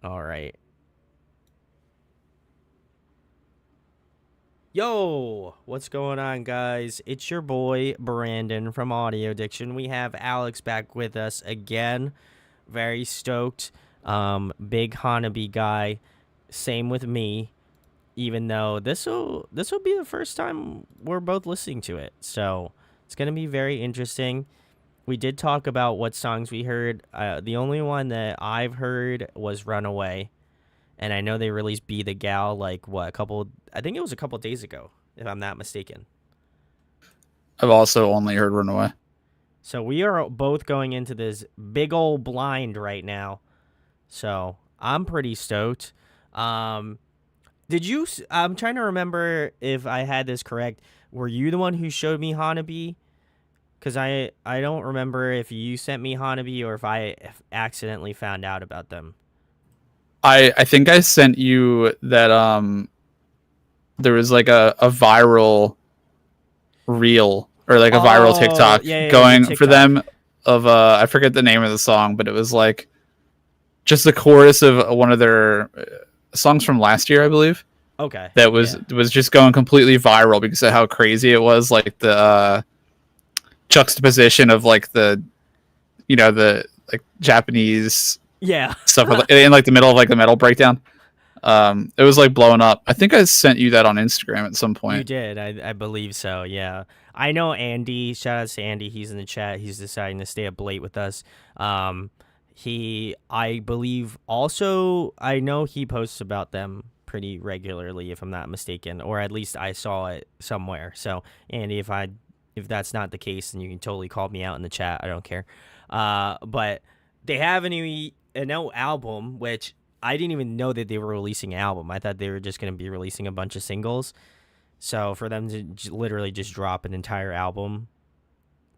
All right. Yo, what's going on, guys? It's your boy Brandon from Audio Addiction. We have Alex back with us again. Very stoked. Big Hanabie guy. Same with me. Even though this will be the first time we're both listening to it, so it's gonna be very interesting. We did talk about what songs we heard. The only one that I've heard was "Runaway." And I know they released "Be the Gal" like what a couple. I think it was a couple days ago, if I'm not mistaken. I've also only heard Runaway. So we are both going into this big old blind right now. So I'm pretty stoked. Um, did you? I'm trying to remember if I had this correct. Were you the one who showed me Hanabie? Because I don't remember if you sent me Hanabie or if I accidentally found out about them. I think I sent you that there was like a viral reel or like a viral Oh TikTok yeah, yeah, the going for TikTok. them of I forget the name of the song, but it was like just the chorus of one of their songs from last year, I believe. Okay, That was yeah. was just going completely viral because of how crazy it was, like the juxtaposition of like the like Japanese Yeah. stuff in like the middle of like the metal breakdown. It was like blowing up. I think I sent you that on Instagram at some You point. did. I believe so. Yeah. I know Andy. Shout out to Andy. He's in the chat. He's deciding to stay up late with us. I believe, also, I know he posts about them pretty regularly, if I'm not mistaken, or at least I saw it somewhere. So, Andy, if that's not the case, then you can totally call me out in the chat. I don't care. But they have a new album, which I didn't even know that they were releasing an album. I thought they were just going to be releasing a bunch of singles. So for them to literally just drop an entire album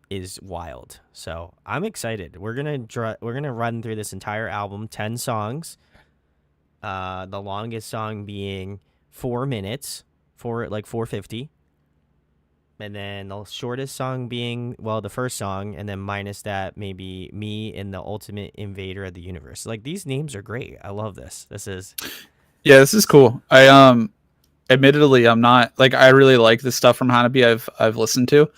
is wild. So I'm excited. We're gonna run through this entire album, 10 songs. The longest song being 4 minutes, 450, and then the shortest song being, well, the first song, and then minus that maybe "Me" in the Ultimate Invader of the Universe. Like, these names are great. I love this. This is Yeah, this is cool. I admittedly I'm not like I really like the stuff from Hanabie I've listened to,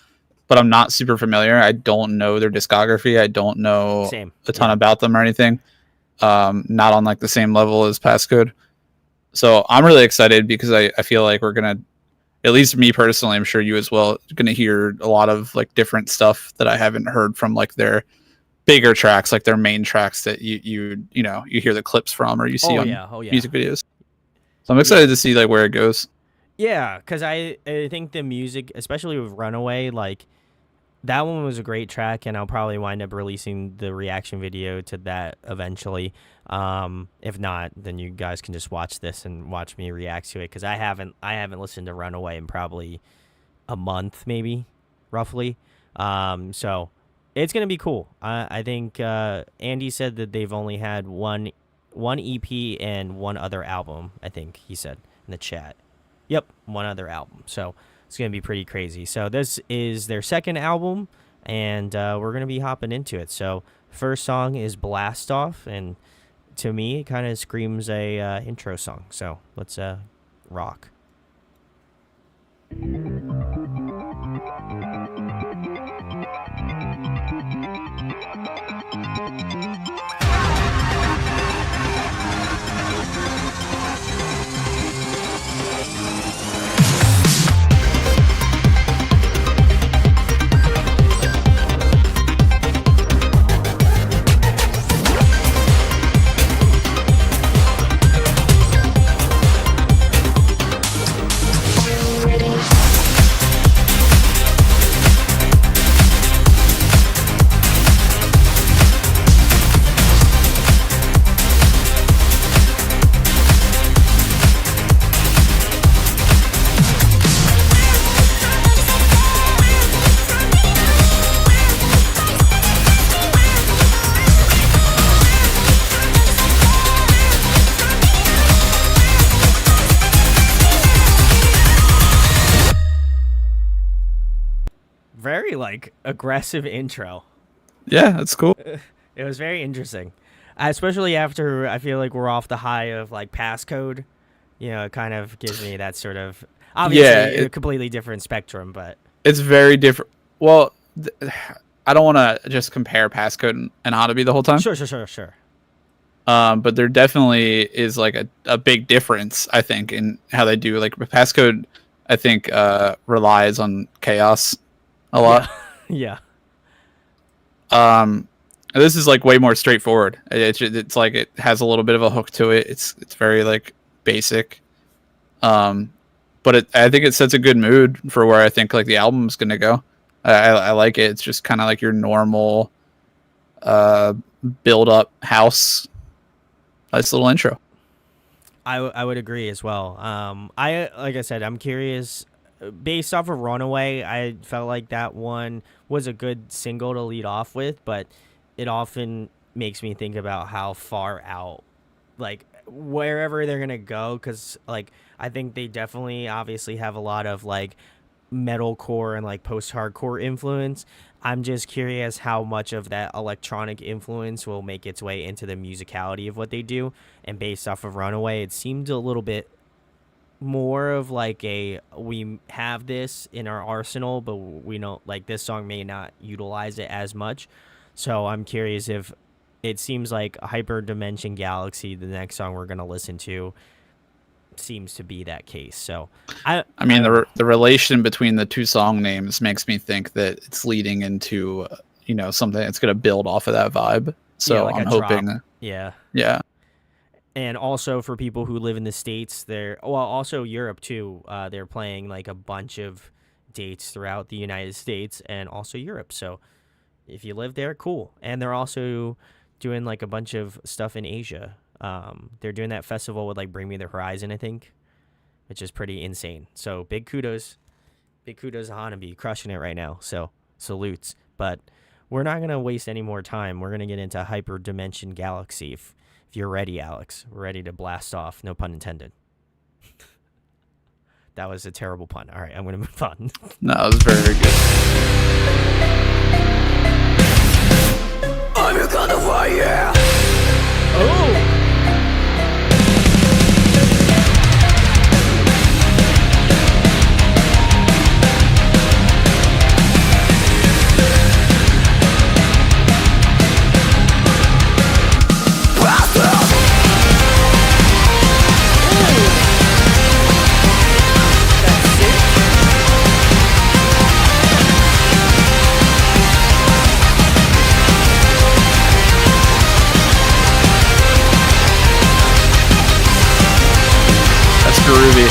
but I'm not super familiar. I don't know their discography. I don't know same. a ton Yeah. about them or anything. Not on like the same level as Passcode. So I'm really excited because I feel like we're gonna, at least me personally, I'm sure you as well, gonna hear a lot of like different stuff that I haven't heard from like their bigger tracks, like their main tracks that you hear the clips from or you see Oh on yeah. Oh yeah. music videos. So I'm Yeah. excited to see like where it goes. Yeah, because I think the music, especially with Runaway, like, that one was a great track, and I'll probably wind up releasing the reaction video to that eventually. If not, then you guys can just watch this and watch me react to it, because I haven't listened to Runaway in probably a month, maybe, roughly. So it's gonna be cool. I think Andy said that they've only had one EP and one other album. I think he said in the chat. Yep, one other album. So it's gonna be pretty crazy. So this is their second album, and we're gonna be hopping into it. So first song is "Blast Off," and to me, it kind of screams a intro song. So let's rock. Very like aggressive intro. Yeah, that's cool. It was very interesting. especially after I feel like we're off the high of like passcode. It kind of gives me that sort of obviously a completely different spectrum, but it's very different. Well, I don't want to just compare passcode and Hanabie the whole time. Sure. But there definitely is like a big difference, I think, in how they do. Like passcode, I think relies on chaos a lot. Yeah. This is like way more straightforward. It's like it has a little bit of a hook to it. It's very like basic. But I think it sets a good mood for where I think like the album's gonna go. I like it. It's just kind of like your normal build up house. Nice little intro. I would agree as well. Like I said, I'm curious. Based off of Runaway, I felt like that one was a good single to lead off with, but it often makes me think about how far out, like wherever they're gonna go, because like I think they definitely obviously have a lot of like metalcore and like post-hardcore influence. I'm just curious how much of that electronic influence will make its way into the musicality of what they do. And based off of Runaway, it seemed a little bit more of like we have this in our arsenal, but we don't like this song may not utilize it as much. So I'm curious if it seems like Hyper Dimension Galaxy, the next song we're going to listen to, seems to be that case. So I mean the relation between the two song names makes me think that it's leading into something that's going to build off of that vibe. So like I'm hoping yeah. And also for people who live in the States, also Europe too, they're playing like a bunch of dates throughout the United States and also Europe. So if you live there, cool. And they're also doing like a bunch of stuff in Asia. They're doing that festival with like Bring Me the Horizon, I think, which is pretty insane. So big kudos to Hanabie, crushing it right now. So salutes. But we're not going to waste any more time. We're going to get into Hyper Dimension Galaxy. If you're ready, Alex, we're ready to blast off. No pun intended. That was a terrible pun. All right, I'm going to move on. No, it was very good. I'm gonna fire. Oh! Groovy.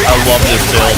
I love this build.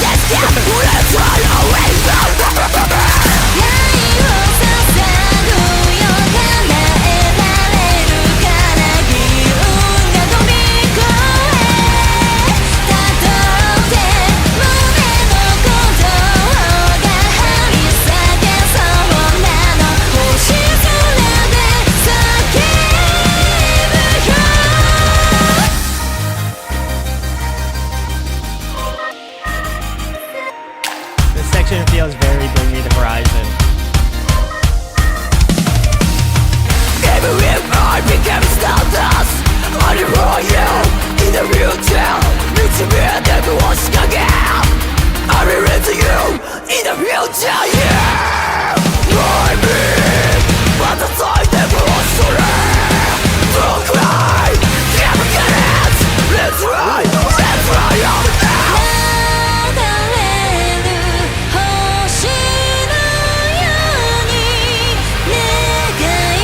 are you in the future? 導いてく押しかけ I will lead you in the future, yeah. I mean また咲いてく恐れ Don't cry, never get it. Let's ride, let's ride on it now. 流れる星のように願い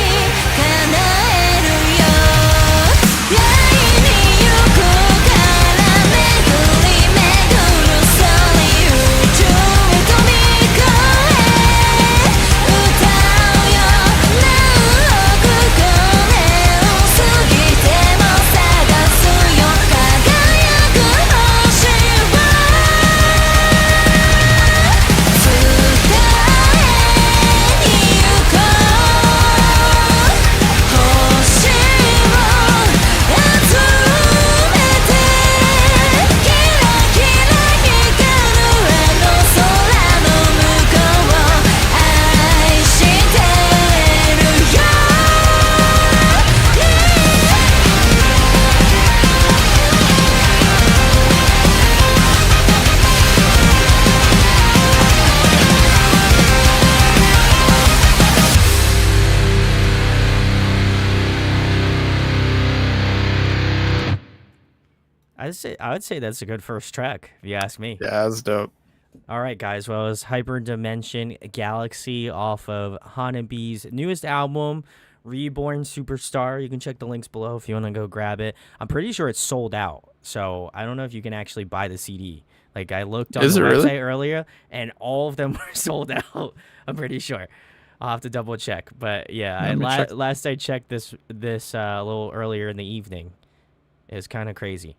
叶えるよ。来に行こうから巡り巡るそれ宇宙飛び越え歌うよ。何億光年過ぎても探すよ。輝く星を伝えに行こう。星を集めてキラキラ光るあの空の向こう愛してるよ。I would say that's a good first track, if you ask me. Yeah, that's dope. All right, guys. Well, it was Hyperdimension Galaxy off of Hanabie's newest album, Reborn Superstar. You can check the links below if you want to go grab it. I'm pretty sure it's sold out, so I don't know if you can actually buy the CD. Like, I looked on Is the it really? website earlier, and all of them were sold out. I'm pretty sure. I'll have to double check, but yeah, Let me check. last I checked this a little earlier in the evening. It's kind of crazy.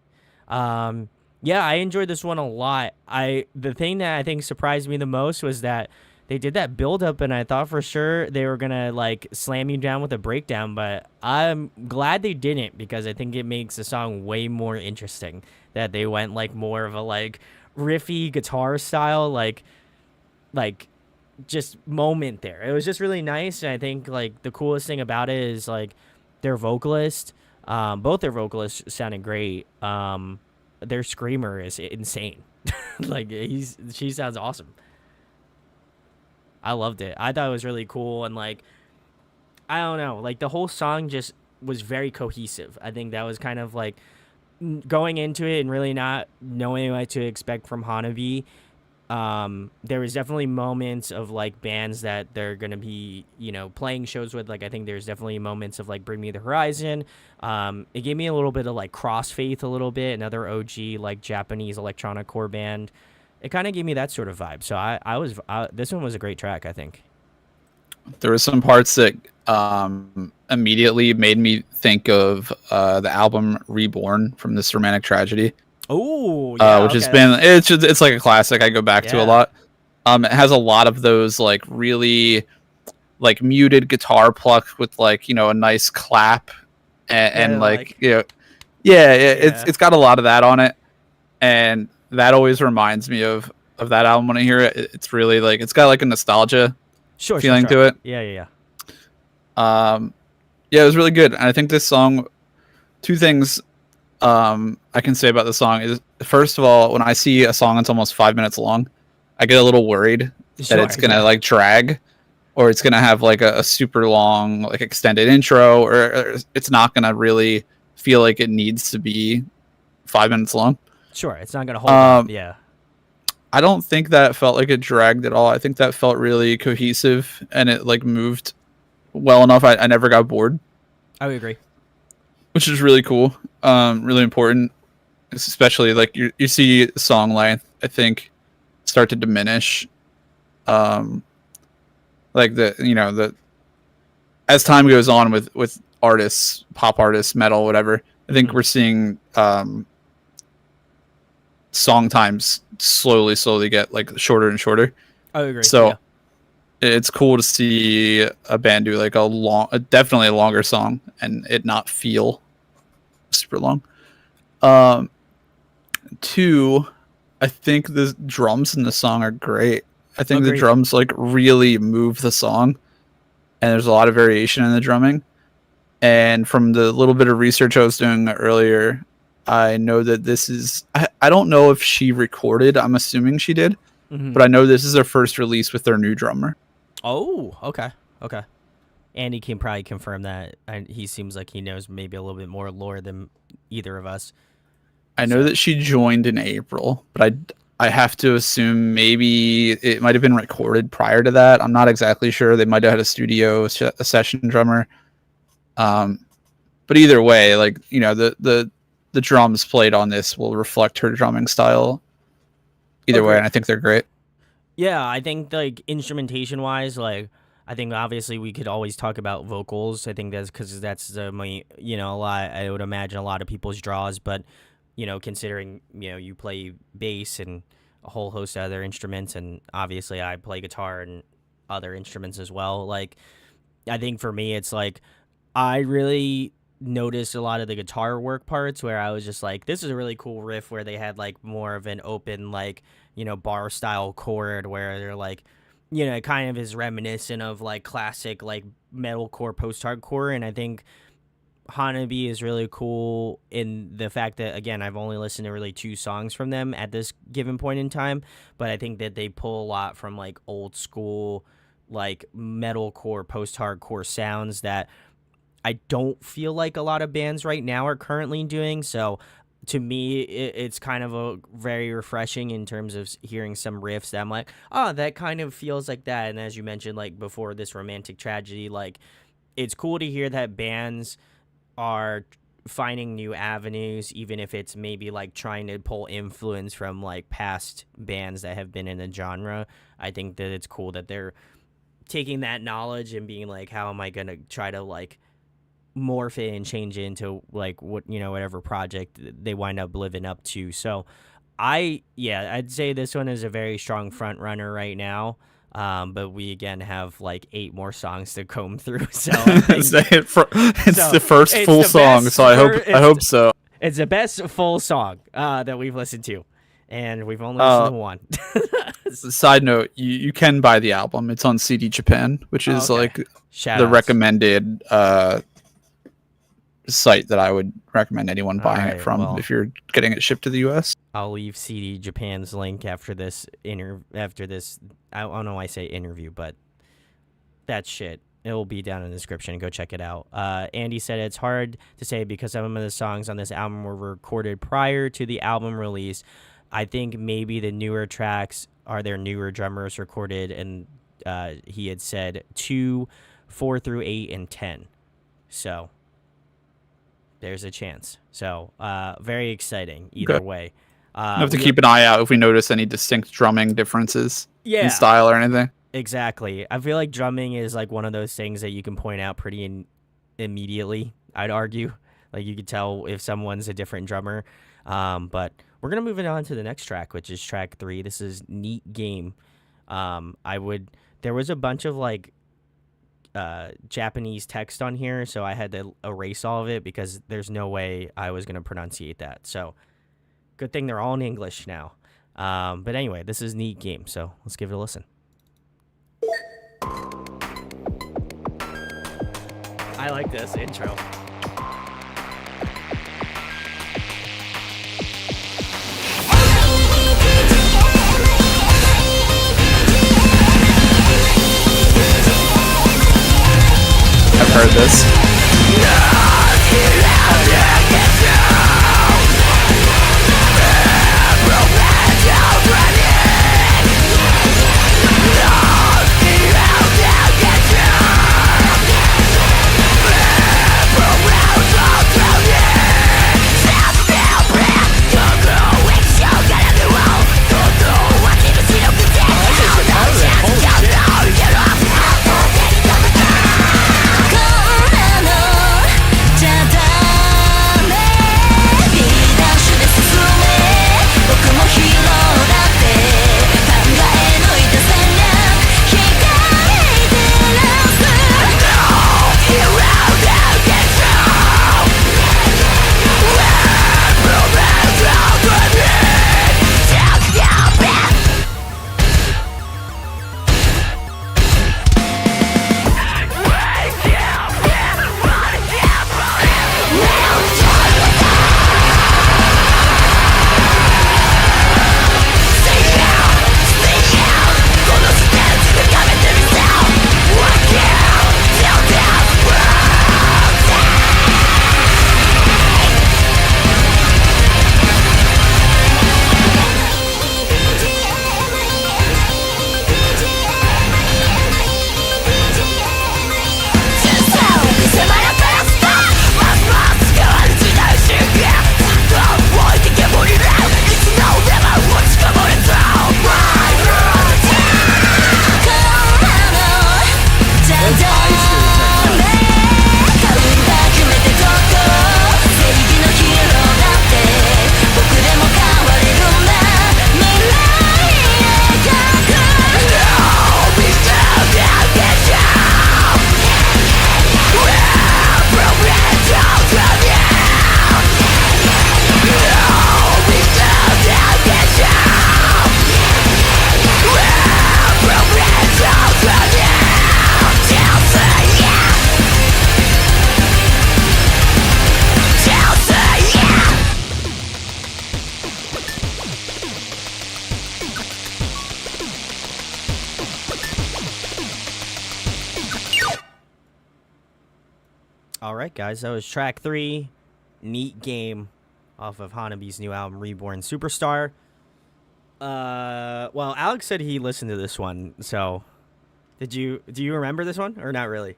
Yeah, I enjoyed this one a lot. The thing that I think surprised me the most was that they did that build up, and I thought for sure they were gonna like slam you down with a breakdown, but I'm glad they didn't, because I think it makes the song way more interesting. That they went like more of a like riffy guitar style, like just moment there. It was just really nice, and I think like the coolest thing about it is like their vocalist. Both their vocalists sounded great. Their screamer is insane. Like she sounds awesome. I loved it. I thought it was really cool, and like I don't know, like the whole song just was very cohesive. I think that was kind of like going into it and really not knowing what to expect from Hanabie. There was definitely moments of like bands that they're gonna be, playing shows with. Like I think there's definitely moments of like Bring Me the Horizon. It gave me a little bit of like Crossfaith, a little bit, another OG like Japanese electronic core band. It kind of gave me that sort of vibe. So this one was a great track, I think. There were some parts that immediately made me think of the album Reborn from This Romantic Tragedy. Oh, yeah, which has been it's like a classic I go back to a lot. It has a lot of those like really like muted guitar pluck with like a nice clap and it's got a lot of that on it, and that always reminds me of that album when I hear it. It's really like it's got like a nostalgia feeling to it. Yeah. Yeah, it was really good. And I think this song, two things I can say about the song is, first of all, when I see a song that's almost 5 minutes long, I get a little worried that it's gonna like drag, or it's gonna have like a super long like extended intro, or it's not gonna really feel like it needs to be 5 minutes long. Sure, it's not gonna hold up. Yeah, I don't think that felt like it dragged at all. I think that felt really cohesive, and it like moved well enough. I never got bored. I would agree. Which is really cool. Really important. Especially like you see song length, I think, start to diminish. Like the as time goes on with artists, pop artists, metal, whatever, I think we're seeing song times slowly get like shorter and shorter. I agree. So it's cool to see a band do like definitely a longer song and it not feel super long. Two, I think the drums in the song are great. I think the drums like really move the song, and there's a lot of variation in the drumming. And from the little bit of research I was doing earlier, I know that this is, I don't know if she recorded, I'm assuming she did, but I know this is their first release with their new drummer. Oh, okay. Andy can probably confirm that. He seems like he knows maybe a little bit more lore than either of us. I know that she joined in April, but I have to assume maybe it might have been recorded prior to that. I'm not exactly sure. They might have had a studio, a session drummer. But either way, like, you know, the drums played on this will reflect her drumming style either way, and I think they're great. Yeah, I think, like, instrumentation wise, like, I think obviously we could always talk about vocals. I think that's because that's you know, a lot, I would imagine a lot of people's draws, but, you know, considering, you know, you play bass and a whole host of other instruments, and obviously I play guitar and other instruments as well, like, I think for me it's like I really noticed a lot of the guitar work parts where I was just like, this is a really cool riff where they had like more of an open, like, you know, bar style chord where they're like, you know, it kind of is reminiscent of like classic like metalcore, post-hardcore. And I think Hanabie is really cool in the fact that, again, I've only listened to really 2 songs from them at this given point in time, but I think that they pull a lot from like old school like metalcore, post-hardcore sounds that I don't feel like a lot of bands right now are currently doing. So to me, it's kind of a very refreshing in terms of hearing some riffs that I'm like, oh, that kind of feels like that. And as you mentioned, like before this romantic tragedy, like it's cool to hear that bands are finding new avenues, even if it's maybe like trying to pull influence from like past bands that have been in the genre. I think that it's cool that they're taking that knowledge and being like, how am I going to try to like morph it and change it into like what, you know, whatever project they wind up living up to. So I'd say this one is a very strong front runner right now. But we again have like 8 more songs to comb through. So it's the first full song. So I hope so. It's the best full song that we've listened to, and we've only listened to one. Side note: you can buy the album. It's on CD Japan, which is like Shout-outs. Recommended site that I would recommend anyone buying it from if you're getting it shipped to the US. I'll leave CD Japan's link after this I don't know why I say interview, but that shit, it will be down in the description. Go check it out. Andy said it's hard to say because some of the songs on this album were recorded prior to the album release. I think maybe the newer tracks are their newer drummers recorded, and he had said 2, 4 through 8, and 10. So there's a chance. So very exciting either way. I have to keep an eye out if we notice any distinct drumming differences in style or anything. Exactly. I feel like drumming is like one of those things that you can point out pretty immediately, I'd argue. Like you could tell if someone's a different drummer. But we're going to move it on to the next track, which is track 3. This is Neat Game. There was a bunch of like Japanese text on here, so I had to erase all of it because there's no way I was going to pronunciate that. So good thing they're all in English now. But anyway, this is Neat Game, so let's give it a listen. I like this intro. I've heard this. All right, guys, that was track 3, Neat Game, off of Hanabie's new album, Reborn Superstar. Well, Alex said he listened to this one, so do you remember this one or not really?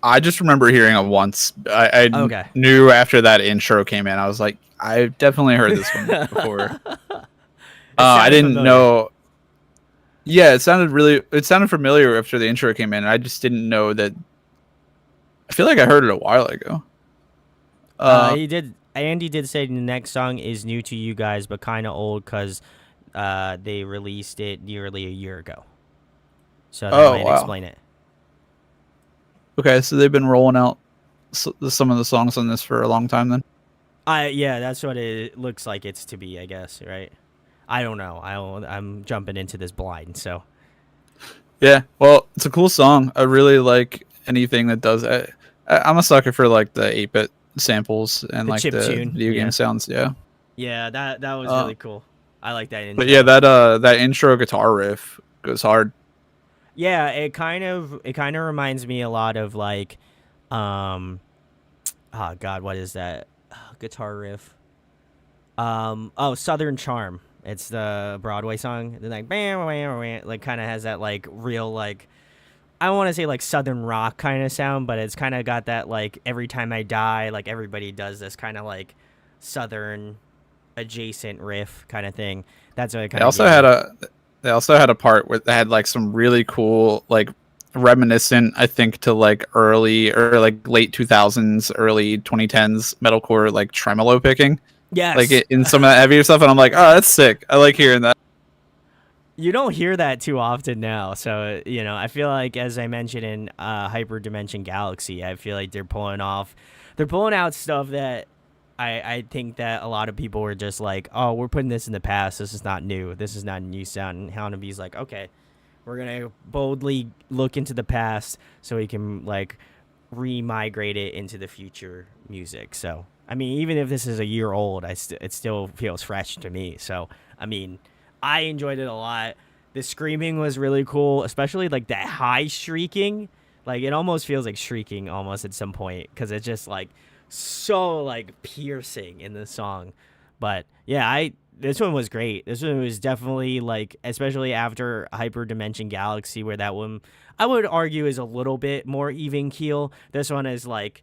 I just remember hearing it once. I Okay. knew after that intro came in, I was like, I've definitely heard this one before. I didn't familiar. know. Yeah, it sounded familiar after the intro came in. I just didn't know that. I feel like I heard it a while ago. Andy did say the next song is new to you guys, but kind of old because they released it nearly a year ago. So that might explain it. Okay, so they've been rolling out some of the songs on this for a long time then. Yeah, that's what it looks like it's to be, I guess, right? I don't know. I'm jumping into this blind, so. Yeah, well, it's a cool song. I really like anything that does it. I'm a sucker for like the 8-bit samples and The like chip the tune, video game sounds. Yeah. Yeah, that was really cool. I like that intro. But yeah, that intro guitar riff goes hard. Yeah, it kind of reminds me a lot of like, oh God, what is that guitar riff? Southern Charm. It's the Broadway song. They're like, bam, bam, bam, like kind of has that like real like, I don't want to say like Southern rock kind of sound, but it's kind of got that like Every Time I Die, like everybody does this kind of like Southern adjacent riff kind of thing. That's what it kind of. They also had a part where they had like some really cool, like reminiscent, I think, to like early or like late 2000s, early 2010s metalcore, like tremolo picking. Yes. Like in some of that heavier stuff, and I'm like, oh, that's sick. I like hearing that. You don't hear that too often now, so I feel like, as I mentioned in Hyperdimension Galaxy, I feel like they're pulling out stuff that I think that a lot of people were just like, oh, we're putting this in the past. This is not new. This is not a new sound. And Hanabie's like, okay, we're gonna boldly look into the past so we can like re-migrate it into the future music. So I mean, even if this is a year old, it still feels fresh to me. So I mean, I enjoyed it a lot. The screaming was really cool, especially like that high shrieking. Like it almost feels like shrieking almost at some point because it's just like so like piercing in the song. But yeah, this one was great. This one was definitely like, especially after Hyperdimension Galaxy, where that one I would argue is a little bit more even keel. This one is like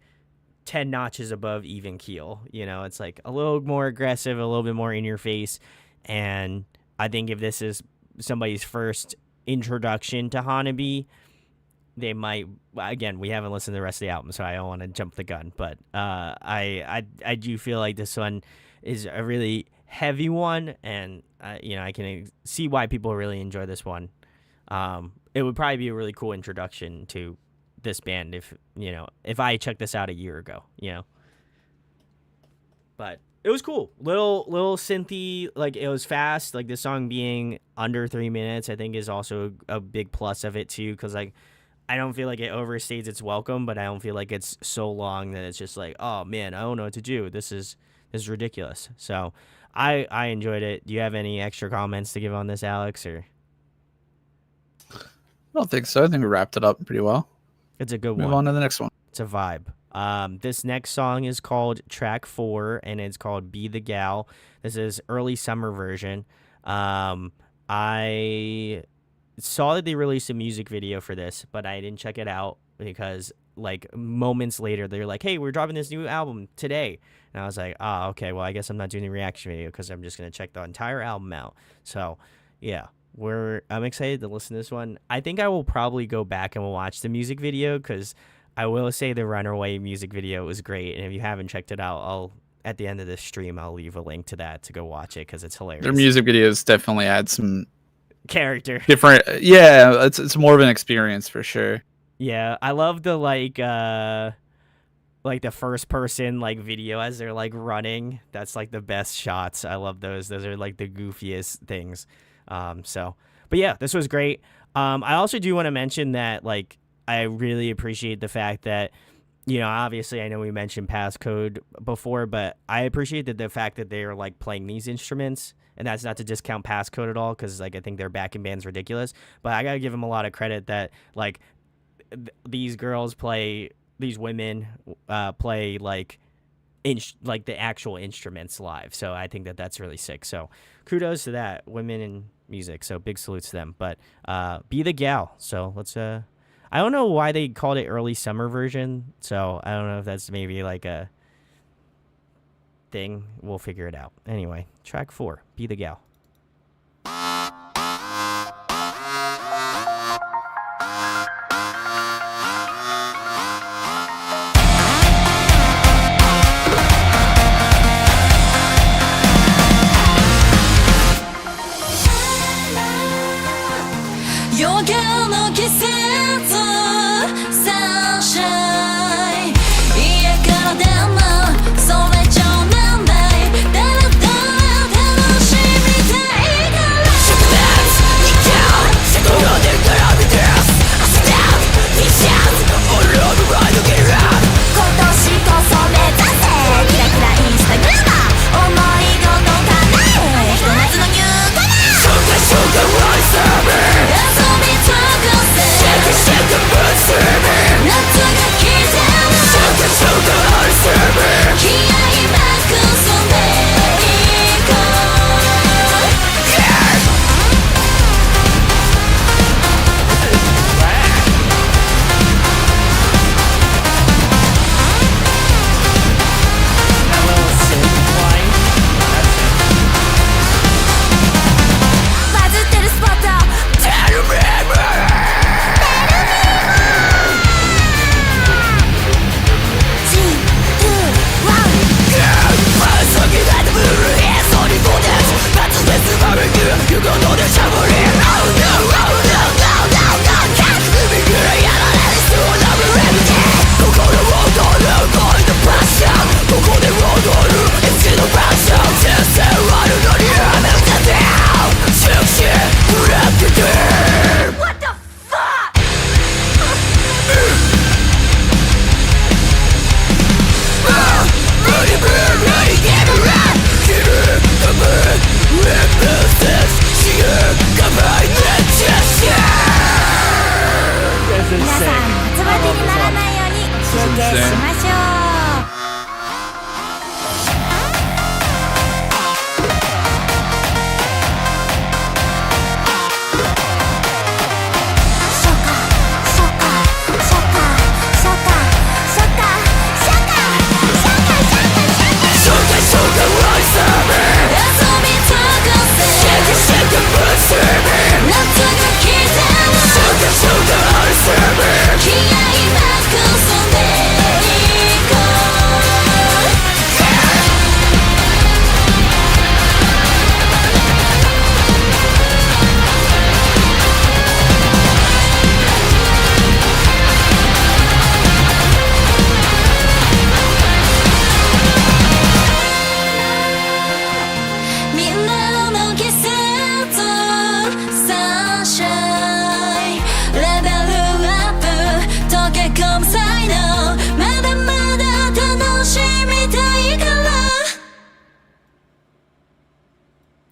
10 notches above even keel. It's like a little more aggressive, a little bit more in your face. And I think if this is somebody's first introduction to Hanabie, they might. Again, we haven't listened to the rest of the album, so I don't want to jump the gun. But I do feel like this one is a really heavy one, and I can see why people really enjoy this one. It would probably be a really cool introduction to this band if I checked this out a year ago. But it was cool. Little synthy, like it was fast. Like the song being under 3 minutes, I think is also a big plus of it too. Because like I don't feel like it overstays its welcome, but I don't feel like it's so long that it's just like, oh man, I don't know what to do. This is ridiculous. So I enjoyed it. Do you have any extra comments to give on this, Alex? Or I don't think so. I think we wrapped it up pretty well. It's a good one. Move on to the next one. It's a vibe. This next song is called Track 4, and it's called Be the Gal. This is early summer version. I saw that they released a music video for this, but I didn't check it out because like moments later they're like, hey, we're dropping this new album today. And I was like, oh, okay, well, I guess I'm not doing a reaction video because I'm just going to check the entire album out. So yeah, I'm excited to listen to this one. I think I will probably go back and watch the music video because I will say the Runaway music video was great. And if you haven't checked it out, at the end of this stream, I'll leave a link to that to go watch it because it's hilarious. Their music videos definitely add some character. Different. Yeah, it's more of an experience for sure. Yeah, I love the like the first person like video as they're like running. That's like the best shots. I love those. Those are like the goofiest things. But yeah, this was great. I also do want to mention that like I really appreciate the fact that obviously I know we mentioned passcode before, but I appreciate the fact that they're like playing these instruments. And that's not to discount passcode at all, because like I think their backing band's ridiculous. But I gotta give them a lot of credit that like these girls play these women play like like the actual instruments live. So I think that that's really sick. So kudos to that, women in music. So big salutes to them. But Be the Gal. So let's I don't know why they called it early summer version. So I don't know if that's maybe like a thing. We'll figure it out. Anyway, track 4, Be the Gal.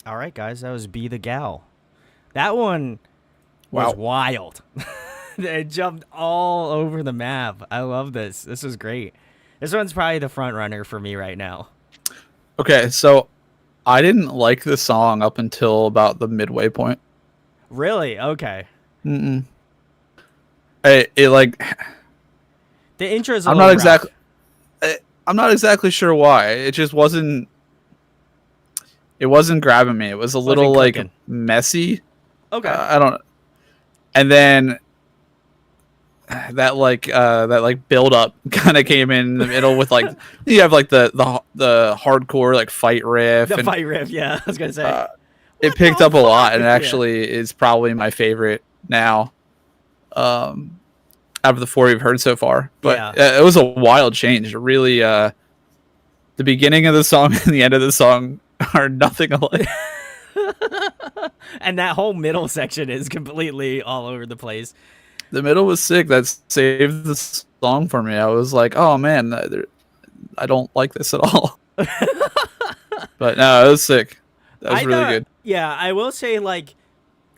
All right, guys, that was Be the Gal. That one was wild. It jumped all over the map. I love this. This is great. This one's probably the front runner for me right now. Okay, so I didn't like this song up until about the midway point. Really? Okay. Mm-mm. It like the intro is. I'm not exactly. I'm not exactly sure why. It just wasn't. It wasn't grabbing me. It was a little like messy. Okay. I don't. And then that build up kind of came in the middle with like you have like the hardcore like fight riff. The fight riff, yeah. I was gonna say it picked up a lot, and actually is probably my favorite now. Out of the 4 we've heard so far, but it was a wild change. Really, the beginning of the song and the end of the song are nothing alike. And that whole middle section is completely all over the place. The middle was sick. That saved the song for me. I was like, oh man, I don't like this at all. But no, it was sick. That was really good. Yeah, I will say like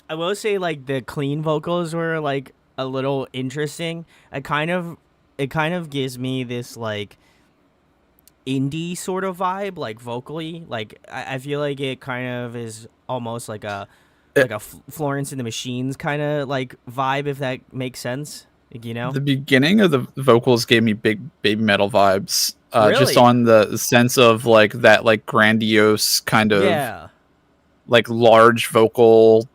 the clean vocals were like a little interesting. I kind of gives me this like indie sort of vibe, like vocally. Like I feel like it kind of is almost like a Florence and the Machines kind of like vibe, if that makes sense. Like, you know? The beginning of the vocals gave me big baby metal vibes. Just Really? on the sense of like that like grandiose kind of Yeah. like large vocal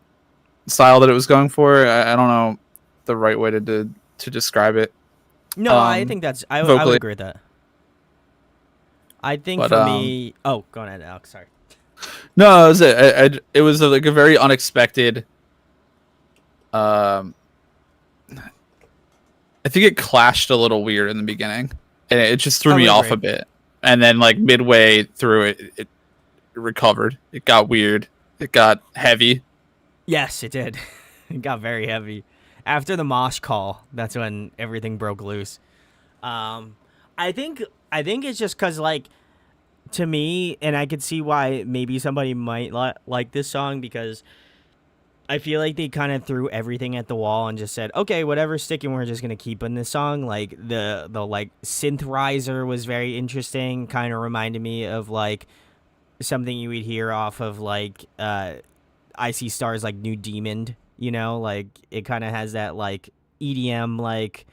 style that it was going for. I don't know the right way to describe it. No, I think that's I would Vocally, agree with that. I think but for me, oh, go ahead, Alex. Sorry. no, it was it was like a very unexpected. Um, I think it clashed a little weird in the beginning, and it just threw I me would off a agree. bit. And then like midway through it recovered. It got weird. It got heavy. Yes, it did. It got very heavy. After the mosh call, that's when everything broke loose. Um, I think it's just because like to me, and I could see why maybe somebody might like this song because I feel like they kind of threw everything at the wall and just said, okay, whatever's sticking, we're just gonna keep in this song. Like the like synth riser was very interesting. Kind of reminded me of like something you would hear off of like I See Stars, like New Demon. You know, like it kind of has that like EDM like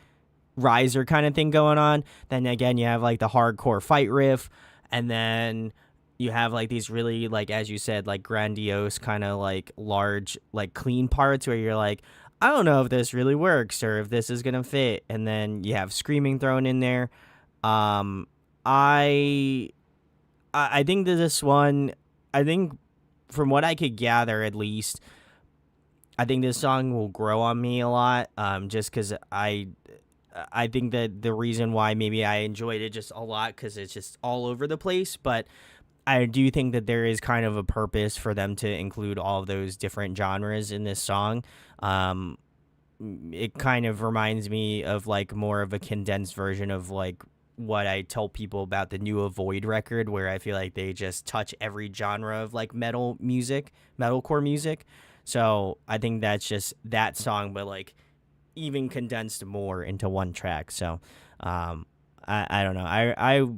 riser kind of thing going on. Then again, you have like the hardcore fight riff, and then you have like these really like as you said like grandiose kind of like large like clean parts where you're like, I don't know if this really works or if this is gonna fit. And then you have screaming thrown in there. Um, I I think that this one, I think from what I could gather at least, I think this song will grow on me a lot. Just because I think that the reason why maybe I enjoyed it just a lot because it's just all over the place, but I do think that there is kind of a purpose for them to include all of those different genres in this song. Um, it kind of reminds me of like more of a condensed version of like what I tell people about the new Avoid record, where I feel like they just touch every genre of like metal music, metalcore music. So I think that's just that song, but like even condensed more into one track. So I don't know.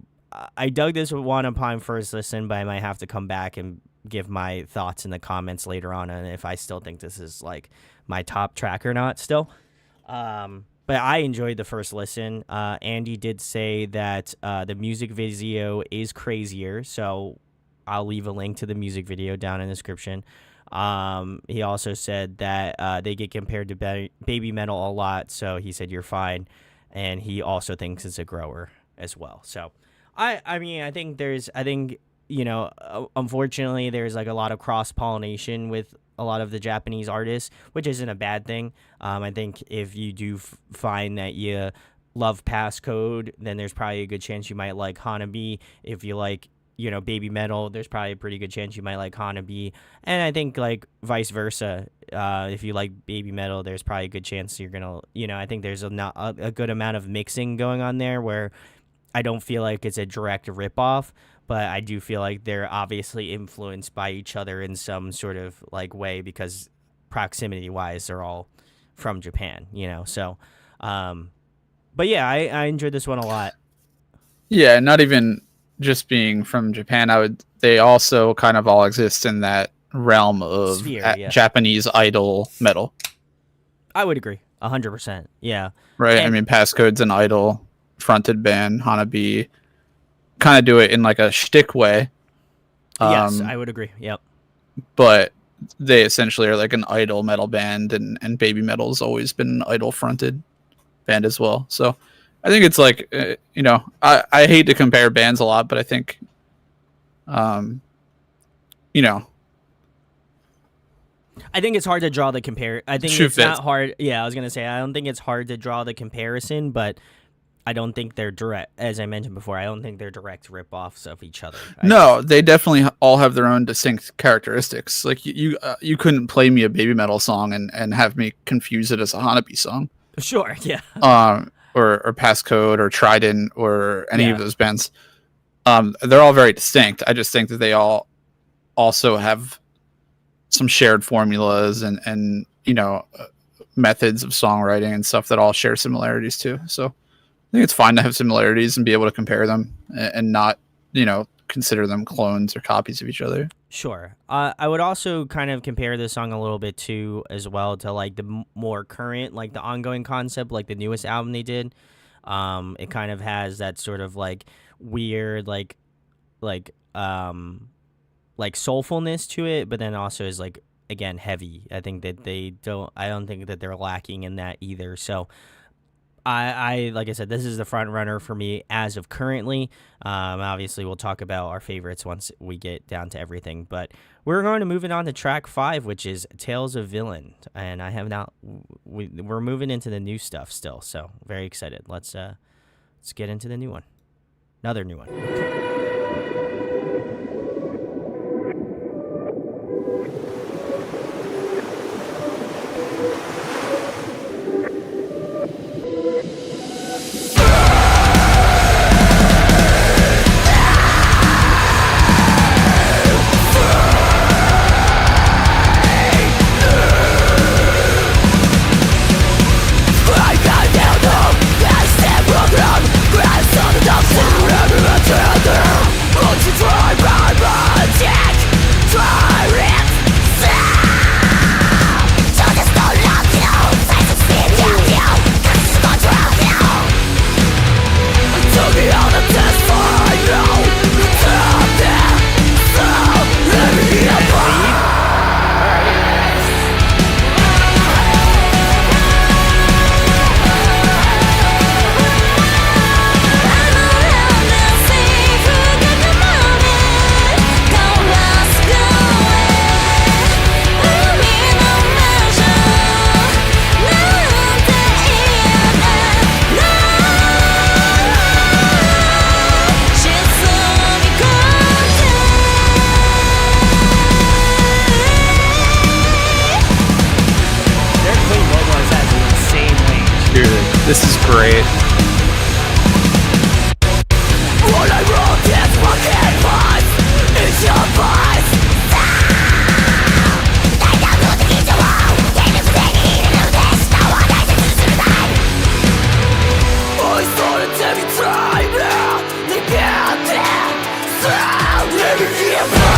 I dug this one upon first listen, but I might have to come back and give my thoughts in the comments later on, and if I still think this is like my top track or not. Still, but I enjoyed the first listen. Andy did say that the music video is crazier, so I'll leave a link to the music video down in the description. He also said that they get compared to Baby Metal a lot, so he said you're fine, and he also thinks it's a grower as well. So, I mean, I think you know, unfortunately, there's like a lot of cross pollination with a lot of the Japanese artists, which isn't a bad thing. I think if you do find that you love Passcode, then there's probably a good chance you might like Hanabie. If you like, you know, Baby Metal, there's probably a pretty good chance you might like Hanabie. And I think like vice versa. If you like Baby Metal, there's probably a good chance you're gonna, you know, I think there's a good amount of mixing going on there where I don't feel like it's a direct ripoff, but I do feel like they're obviously influenced by each other in some sort of like way because proximity wise, they're all from Japan, you know. So, but yeah, I enjoyed this one a lot. Yeah, not even just being from Japan. They also kind of all exist in that realm of Sphere, yeah. Japanese idol metal. I would agree, 100%. Yeah, Right. I mean, Passcode's an idol fronted band. Hanabie kind of do it in like a shtick way. Yes, I would agree. Yep. But they essentially are like an idol metal band, and Baby Metal's always been an idol fronted band as well. So I think it's like, you know, I hate to compare bands a lot, but I think, you know, I think it's hard to draw the compare. I think it's not hard. Yeah, I was gonna say I don't think it's hard to draw the comparison, but I don't think they're direct. As I mentioned before, I don't think they're direct rip-offs of each other. No, they definitely all have their own distinct characteristics. Like you couldn't play me a Baby Metal song and have me confuse it as a Hanabie song. Sure, yeah. Or Passcode or Trident or any of those bands. They're all very distinct. I just think that they all also have some shared formulas and you know, methods of songwriting and stuff that all share similarities too. So think it's fine to have similarities and be able to compare them and not, consider them clones or copies of each other. Sure. I would also kind of compare this song a little bit too, as well, to like the more current, like the ongoing concept, like the newest album they did. It kind of has that sort of like weird, like soulfulness to it, but then also is like, again, heavy. I think that I don't think that they're lacking in that either. So I like I said, this is the front runner for me as of currently. Obviously, we'll talk about our favorites once we get down to everything. But we're going to move it on to track 5, which is Tales of Villain. And I have not. We're moving into the new stuff still, so very excited. Let's get into the new one. Another new one. This is great. All I wrote is fucking voice. It's your voice. I don't know the key to all. They live they need to know this. No one has to survive. I started every time now. They can't tell. So let me hear voice.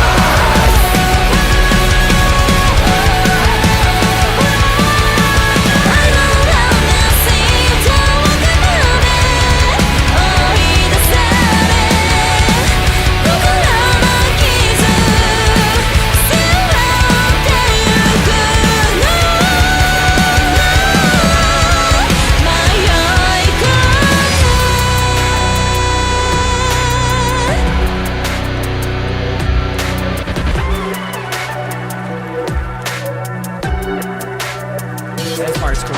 That part's cool.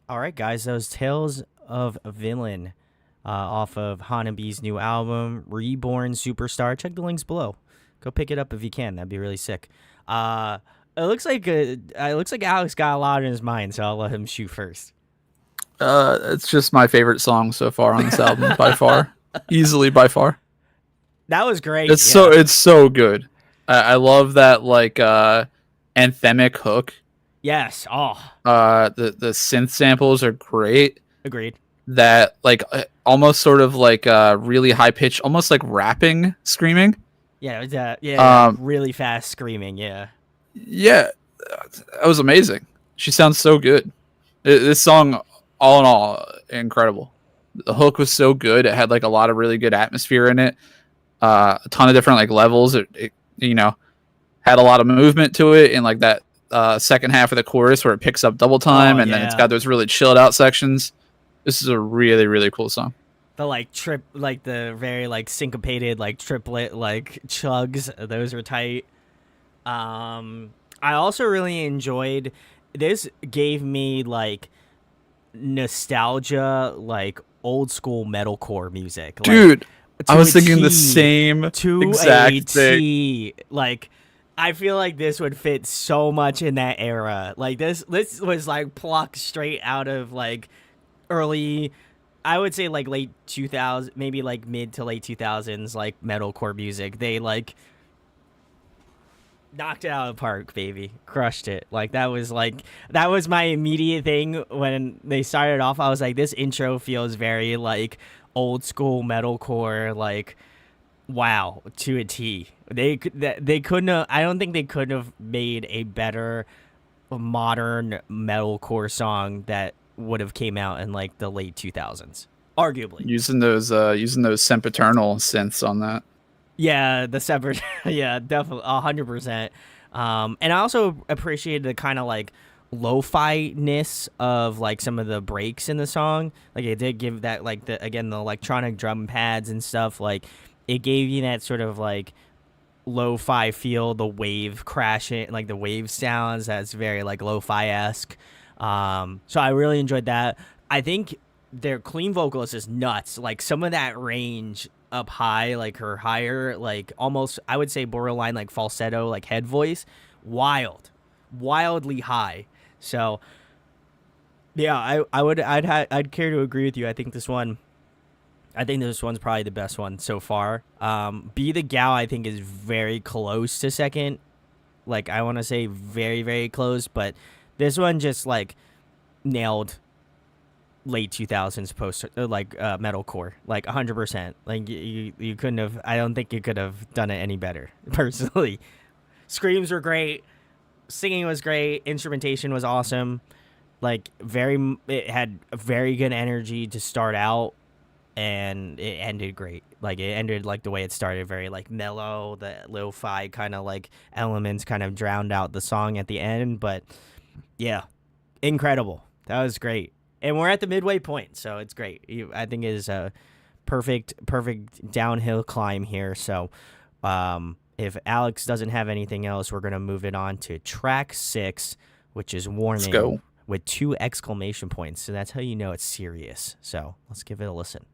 All right, guys, those Tales of Villain off of Hanabie's new album, Reborn Superstar. Check the links below. Go pick it up if you can. That'd be really sick. It looks like Alex got a lot in his mind, so I'll let him shoot first. It's just my favorite song so far on this album, by far, easily by far. That was great. It's so good. I love that like anthemic hook. Yes. Oh. The synth samples are great. Agreed. that like almost sort of like really high pitched, almost like rapping, screaming. Yeah, it was, really fast screaming. Yeah. Yeah, that was amazing. She sounds so good. This song, all in all, incredible. The hook was so good. It had like a lot of really good atmosphere in it. A ton of different like levels. It you know, had a lot of movement to it in like that second half of the chorus where it picks up double time, and then it's got those really chilled out sections. This is a really, really cool song. The like the very like syncopated like triplet like chugs, those were tight. I also really enjoyed this. Gave me like nostalgia, like old school metalcore music. Dude, like, I was thinking the same exact thing. Like, I feel like this would fit so much in that era. Like this was like plucked straight out of like early, I would say like late 2000s, maybe like mid to late 2000s, like metalcore music. They like knocked it out of the park, baby. Crushed it. Like that was my immediate thing when they started off. I was like, this intro feels very like old school metalcore, like wow, to a T. They couldn't have, I don't think they could have made a better modern metalcore song that would have came out in like the late 2000s, arguably. Using those sempiternal synths on that. Yeah, the separate. Yeah, definitely 100%. And I also appreciated the kind of like lo-fi-ness of like some of the breaks in the song. Like it did give that like the electronic drum pads and stuff. Like it gave you that sort of like lo-fi feel, the wave crashing, like the wave sounds. That's very like lo-fi-esque. So I really enjoyed that. I think their clean vocalist is nuts. Like some of that range up high, like her higher, like almost, I would say borderline like falsetto, like head voice, wildly high. So yeah, I'd care to agree with you. I think this one's probably the best one so far. Be the Gal, I think, is very close to second. Like I want to say very, very close, but this one just like nailed late 2000s post metalcore, like 100%. Like you couldn't have, I don't think you could have done it any better personally. Screams were great, singing was great, instrumentation was awesome. Like it had a very good energy to start out, and it ended great. Like it ended like the way it started, very like mellow. The lo-fi kind of like elements kind of drowned out the song at the end, but yeah, incredible. That was great. And we're at the midway point, so it's great. I think it is a perfect downhill climb here. So if Alex doesn't have anything else, we're going to move it on to track 6, which is Warning. Let's go. With 2 exclamation points. So that's how you know it's serious. So let's give it a listen.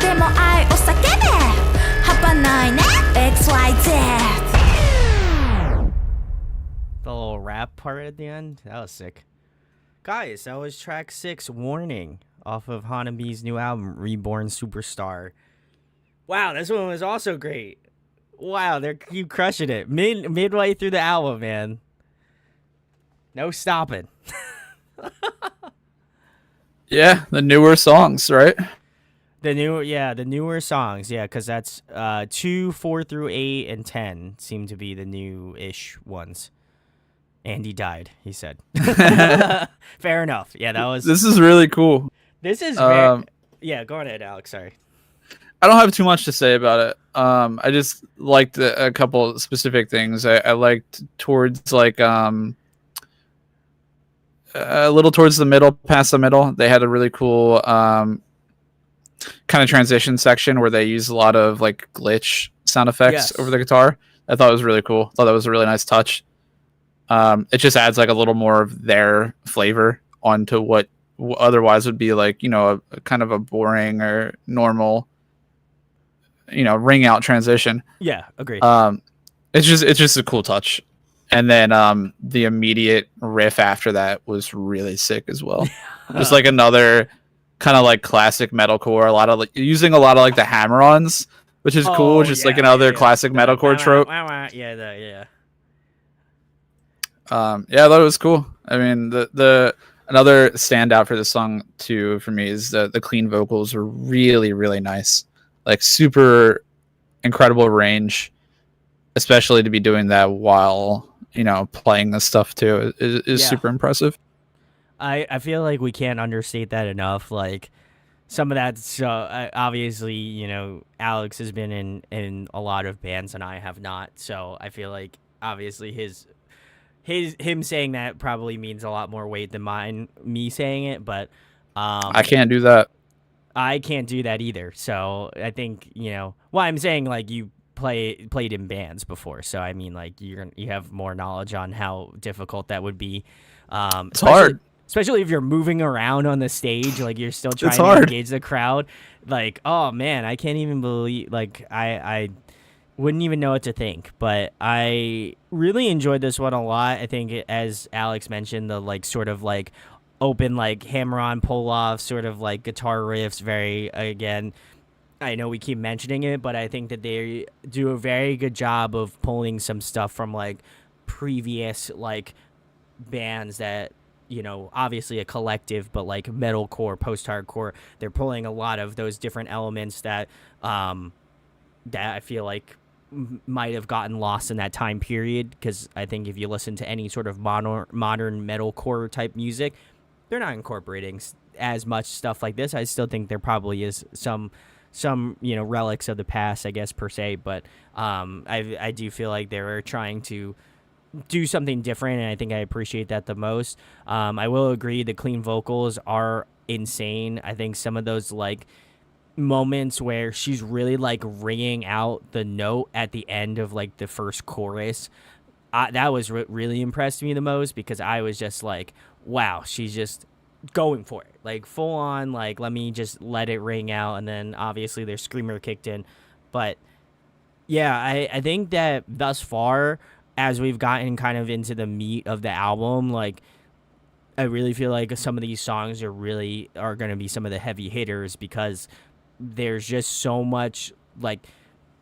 でも愛を叫べ半端ないね XYZ The little rap part at the end, that was sick. Guys, that was track 6, Warning, off of Hanabie's new album, Reborn Superstar. Wow, this one was also great. Wow, they're you crushing it. Midway through the album, man. No stopping. Yeah, the newer songs, right? The newer songs, yeah, because that's 2, 4 through 8, and 10 seem to be the new-ish ones. Andy died, he said. Fair enough. Yeah, that was. This is really cool. This is very. Yeah, go ahead, Alex. Sorry. I don't have too much to say about it. I just liked a couple specific things. I liked towards like a little towards the middle, past the middle. They had a really cool kind of transition section where they use a lot of like glitch sound effects over the guitar. I thought it was really cool. I thought that was a really nice touch. It just adds like a little more of their flavor onto what otherwise would be like, you know, a kind of a boring or normal, you know, ring out transition. Yeah, agreed. It's just a cool touch. And then the immediate riff after that was really sick as well. Just like another kind of like classic metalcore, using a lot of like the hammer-ons, which is cool. Just like another classic metalcore trope. Yeah. I thought it was cool. I mean, the another standout for this song too for me is the clean vocals are really, really nice. Like super incredible range, especially to be doing that while, you know, playing this stuff too is super impressive. I feel like we can't understate that enough. Like some of that, obviously, you know, Alex has been in a lot of bands and I have not. So I feel like obviously him saying that probably means a lot more weight than me saying it. But I can't do that. I can't do that either. So I think, you know, well, I'm saying like you played in bands before, so I mean like you have more knowledge on how difficult that would be. It's hard, especially if you're moving around on the stage, like you're still trying to engage the crowd. Like, oh man, I can't even believe, like I wouldn't even know what to think. But I really enjoyed this one a lot. I think as Alex mentioned, the like sort of like open like hammer-on pull-off sort of like guitar riffs, very, again, I know we keep mentioning it, but I think that they do a very good job of pulling some stuff from like previous like bands that, you know, obviously a collective, but like metalcore, post-hardcore, they're pulling a lot of those different elements that that I feel like might have gotten lost in that time period. Because I think if you listen to any sort of modern metalcore type music, they're not incorporating as much stuff like this. I still think there probably is some you know relics of the past, I guess, per se, but I do feel like they're trying to do something different, and I think I appreciate that the most. I will agree the clean vocals are insane. I think some of those like moments where she's really like ringing out the note at the end of like the first chorus, that was really impressed me the most, because I was just like, wow, she's just going for it, like full on, like let me just let it ring out. And then obviously their screamer kicked in. But yeah, I think that thus far, as we've gotten kind of into the meat of the album, like I really feel like some of these songs are going to be some of the heavy hitters, because there's just so much, like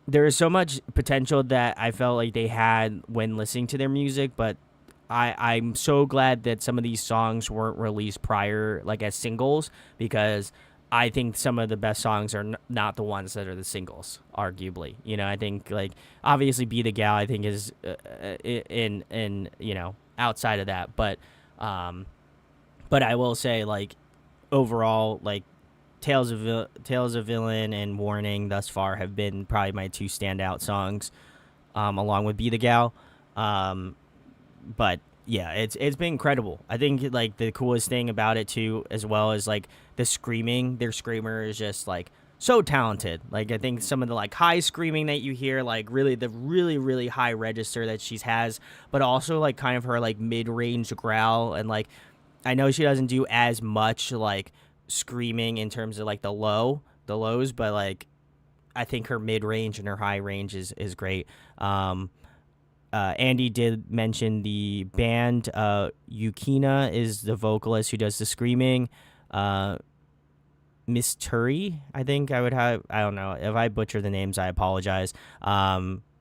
there is so much potential that I felt like they had when listening to their music. But I'm so glad that some of these songs weren't released prior, like as singles, because I think some of the best songs are not the ones that are the singles, arguably. You know, I think like obviously Be the Gal, I think is in you know, outside of that, but I will say like overall, like Tales of Villain and Warning thus far have been probably my two standout songs, along with Be the Gal. But yeah, it's been incredible. I think like the coolest thing about it too, as well, as like the screaming. Their screamer is just like so talented. Like I think some of the like high screaming that you hear, like really the really high register that she has, but also like kind of her like mid-range growl. And like I know she doesn't do as much like screaming in terms of like the low, the lows, but like I think her mid range and her high range is great. Andy did mention the band. Yukina is the vocalist who does the screaming. Miss Turi, I think I would have. I don't know if I butcher the names. I apologize.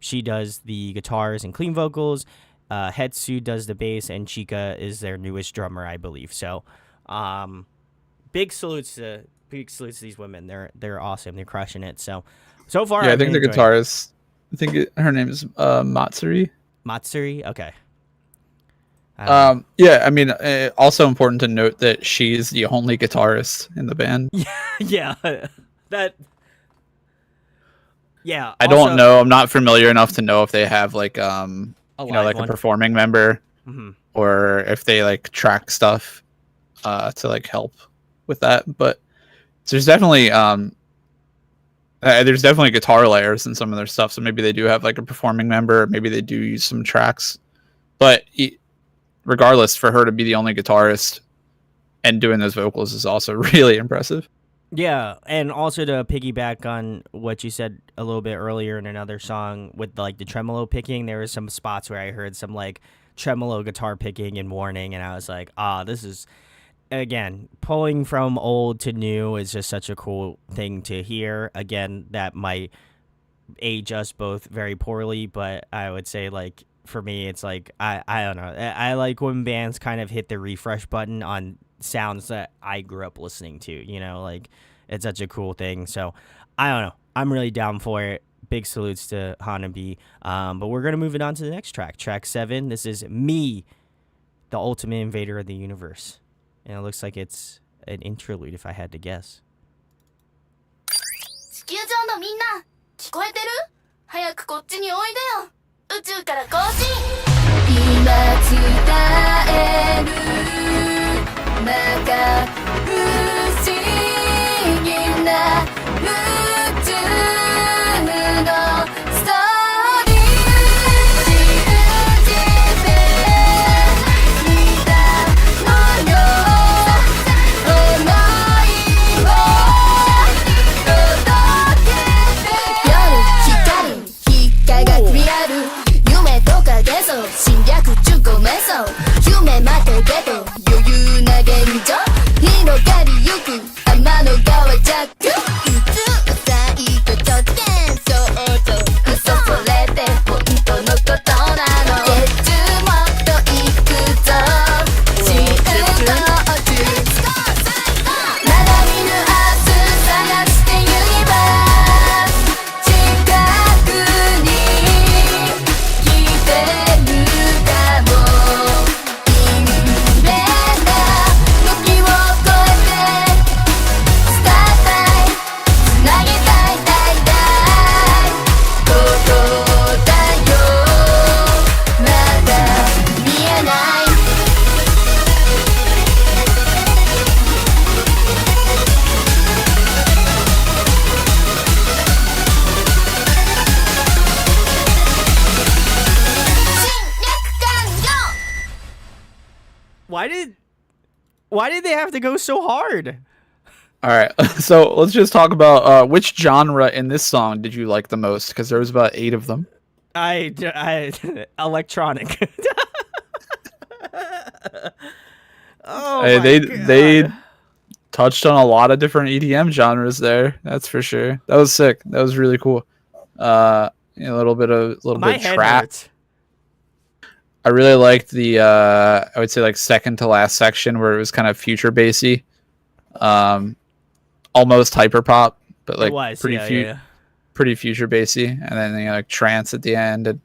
She does the guitars and clean vocals. Hetsu does the bass, and Chika is their newest drummer, I believe. So, big salutes to these women. They're awesome. They're crushing it. So far, Yeah, I've I think the been enjoying it. guitarist. I think her name is Matsuri. Matsuri. Okay. I don't know. Yeah, I mean, also important to note that she's the only guitarist in the band. Yeah. That. Yeah. I also, don't know. I'm not familiar enough to know if they have like a like live a one. performing member, Mm-hmm. or if they like track stuff to like help with that. But there's definitely guitar layers in some of their stuff, so maybe they do have like a performing member, maybe they do use some tracks. But regardless, for her to be the only guitarist and doing those vocals is also really impressive. Yeah, and also to piggyback on what you said a little bit earlier in another song with like the tremolo picking, there were some spots where I heard some like tremolo guitar picking in Warning, and I was like, this is, again, pulling from old to new is just such a cool thing to hear. Again, that might age us both very poorly, but I would say like for me, it's like I don't know. I like when bands kind of hit the refresh button on sounds that I grew up listening to. You know, like it's such a cool thing. So I don't know. I'm really down for it. Big salutes to Hanabie. But we're gonna move it on to the next track, track 7. This is Me, the Ultimate Invader of the Universe, and it looks like it's an interlude if I had to guess. 地球上のみんな聞こえてる？早くこっちにおいでよ。宇宙から更新。今伝えるなんか不思議な宇宙のストーリー。信じていたのよ。想いを届けて。夜光輝きある夢とか幻想侵略中古瞑想夢待てけど余裕な現状広がりゆく天の川ジャック宇宙は最後直線そうと嘘それって本当のことなの月中もっと行くぞ真空の宇宙まだ見ぬ明日探してユニバース近くに来てるかもインベーダー時を超えてスタータイつなげたい大々ことだよまだ見えない侵略完了 Why did they have to go so hard? All right, so let's just talk about which genre in this song did you like the most, because there was about 8 of them. I electronic. Oh my They God. touched on a lot of different EDM genres there. That's for sure. That was sick. That was really cool. A little bit My head trap. hurts. I really liked the I would say like second to last section where it was kind of future bassy, almost hyper pop, but like It was pretty yeah. pretty future bassy, and then like trance at the end, and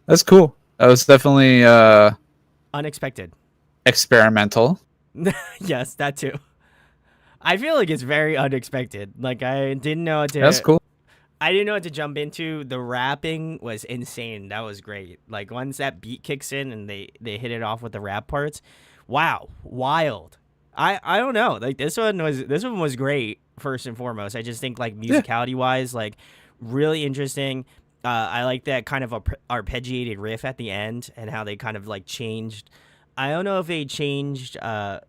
that's cool. That was definitely Unexpected. experimental. Yes, that too. I feel like it's very unexpected. Like I didn't know what to. That's cool. I didn't know what to jump into. The rapping was insane. That was great. Like once that beat kicks in and they hit it off with the rap parts, wow, wild. I don't know. Like this one was great first and foremost. I just think like musicality wise, like really interesting. I like that kind of arpeggiated riff at the end and how they kind of like changed. I don't know if they changed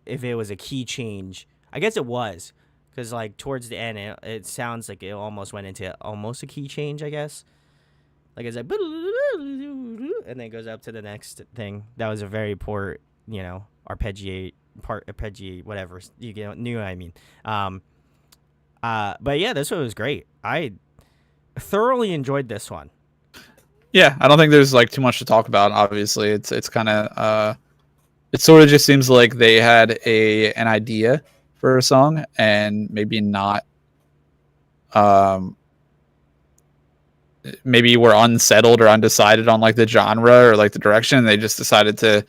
if it was a key change. I guess it was because like towards the end, it sounds like it almost went into almost a key change, I guess. Like it's like, and then it goes up to the next thing. That was a very poor, arpeggiate, whatever. Knew what I mean. But yeah, this one was great. I thoroughly enjoyed this one. Yeah, I don't think there's like too much to talk about. Obviously, it's kind of it sort of just seems like they had an idea for a song and maybe not maybe were unsettled or undecided on like the genre or like the direction, and they just decided to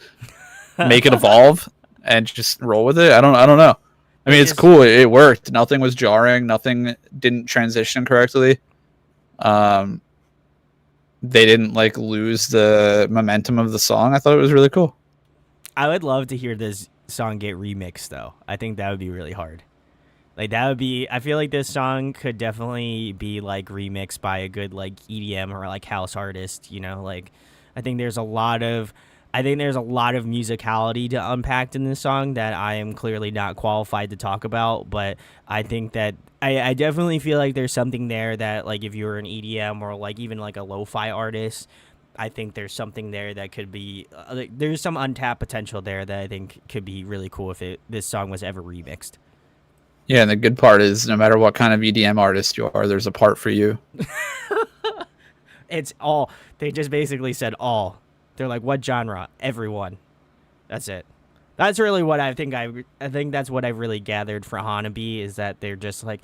make it evolve and just roll with it. I don't know. I mean, it's cool. It worked. Nothing was jarring. Nothing didn't transition correctly. They didn't like lose the momentum of the song. I thought it was really cool. I would love to hear this song get remixed, though. I think that would be really hard. Like that would be. I feel like this song could definitely be like remixed by a good like EDM or like house artist. Like I think there's a lot of musicality to unpack in this song that I am clearly not qualified to talk about. But I think that I definitely feel like there's something there that like if you're an EDM or like even like a lo-fi artist, I think there's something there that could be there's some untapped potential there that I think could be really cool if this song was ever remixed. Yeah, and the good part is no matter what kind of EDM artist you are, there's a part for you. It's all. They just basically said all. They're like, what genre? Everyone. That's it. That's really what I think. I think that's what I've really gathered for Hanabie is that they're just like,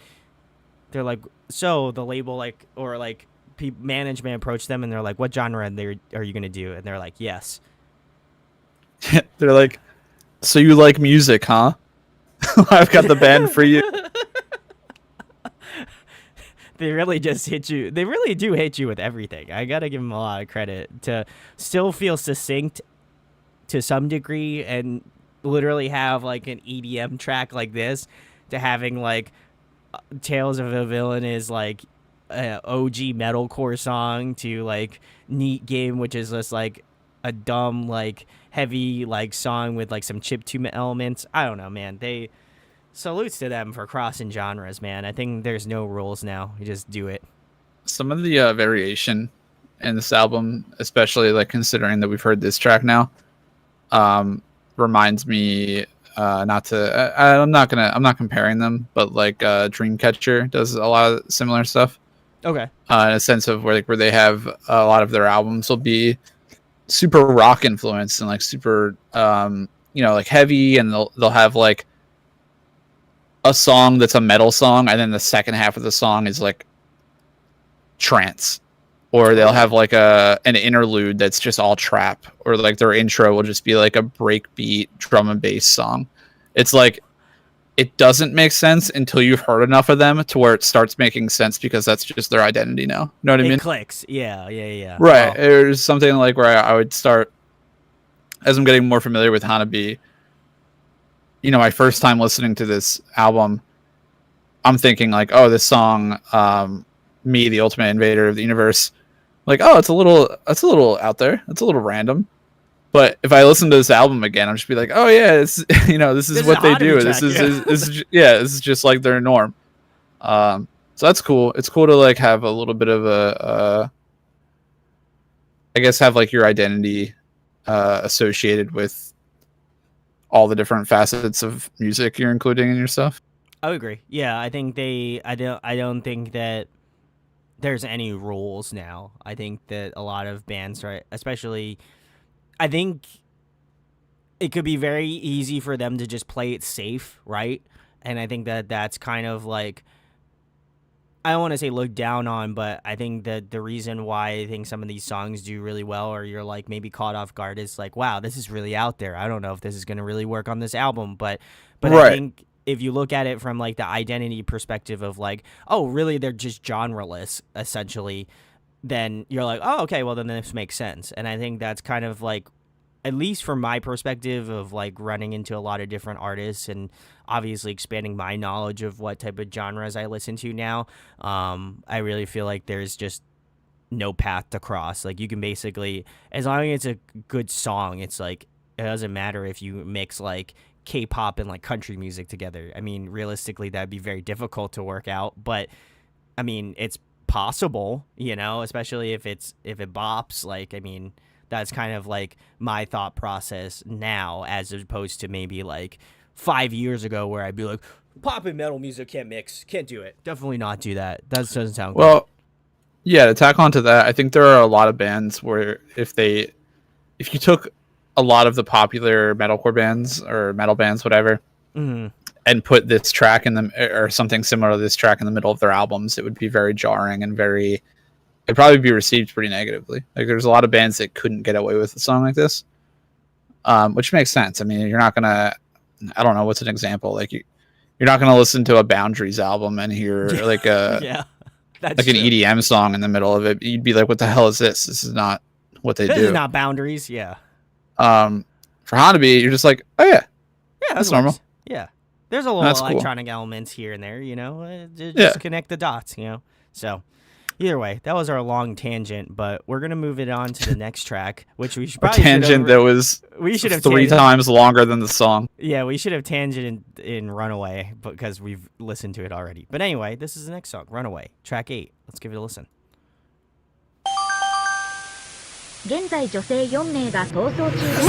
so the label like or like management approached them and they're like, what genre are you gonna do? And they're like, yes. They're like, so you like music, huh? I've got the band for you. They really just hit you. They really do hit you with everything. I gotta give them a lot of credit to still feel succinct to some degree and literally have like an EDM track like this to having like Tales of a Villain is like an OG metalcore song to like Neat Game, which is just like a dumb like heavy like song with like some chiptune elements. I don't know, man. They salutes to them for crossing genres, man. I think there's no rules now. You just do it. Some of the variation in this album, especially like considering that we've heard this track now, reminds me I'm not comparing them, but like Dreamcatcher does a lot of similar stuff. Okay. In a sense of where they have a lot of their albums will be super rock influenced and like super like heavy, and they'll have like a song that's a metal song and then the second half of the song is like trance, or they'll have like an interlude that's just all trap, or like their intro will just be like a breakbeat drum and bass song. It's like it doesn't make sense until you've heard enough of them to where it starts making sense because that's just their identity now. You know what I mean? It clicks. Yeah. Right. Wow. There's something like where I would start, as I'm getting more familiar with Hanabie, my first time listening to this album, I'm thinking like, oh, this song, Me, the Ultimate Invader of the Universe, like, oh, it's a little out there. It's a little random. But if I listen to this album again, I'll just be like, oh yeah, it's this is what they do. This is just like their norm. So that's cool. It's cool to like have a little bit of I guess have like your identity associated with all the different facets of music you're including in your stuff. I would agree. Yeah, I think I don't think that there's any rules now. I think that a lot of bands, right, especially, I think it could be very easy for them to just play it safe, right? And I think that that's kind of like, I don't want to say look down on, but I think that the reason why I think some of these songs do really well, or you're like maybe caught off guard, is like, wow, this is really out there. I don't know if this is going to really work on this album, but right. I think if you look at it from like the identity perspective of like, oh, really, they're just genreless essentially, then you're like, oh, okay, well then this makes sense. And I think that's kind of like, at least from my perspective of like running into a lot of different artists and obviously expanding my knowledge of what type of genres I listen to now, I really feel like there's just no path to cross. Like you can basically, as long as it's a good song, it's like, it doesn't matter if you mix like K-pop and like country music together. I mean, realistically, that'd be very difficult to work out, but I mean, it's possible, especially if it bops. Like, I mean, that's kind of like my thought process now, as opposed to maybe like 5 years ago, where I'd be like, pop and metal music can't mix, can't do it. Definitely not do that. That doesn't sound good. Well, yeah, to tack on to that, I think there are a lot of bands where if you took a lot of the popular metalcore bands or metal bands, whatever, and put this track in them or something similar to this track in the middle of their albums, it would be very jarring and it'd probably be received pretty negatively. Like, there's a lot of bands that couldn't get away with a song like this, which makes sense. I mean, you're not gonna, I don't know, what's an example? Like, you're not gonna listen to a Boundaries album and hear like a yeah, that's like an true. EDM song in the middle of it. You'd be like, what the hell is this? This is not what they This do. is not Boundaries. Yeah. For Hanabie, you're just like, oh yeah, Yeah, that's that normal. works. Yeah. There's a little That's cool. electronic elements here and there, just Yeah. connect the dots, So, either way, that was our long tangent, but we're going to move it on to the next track, which we should A probably tangent that was we should have 3 times longer than the song. Yeah, we should have tangent in Runaway because we've listened to it already. But anyway, this is the next song, Runaway, track 8. Let's give it a listen. 現在女性4名が逃走中です。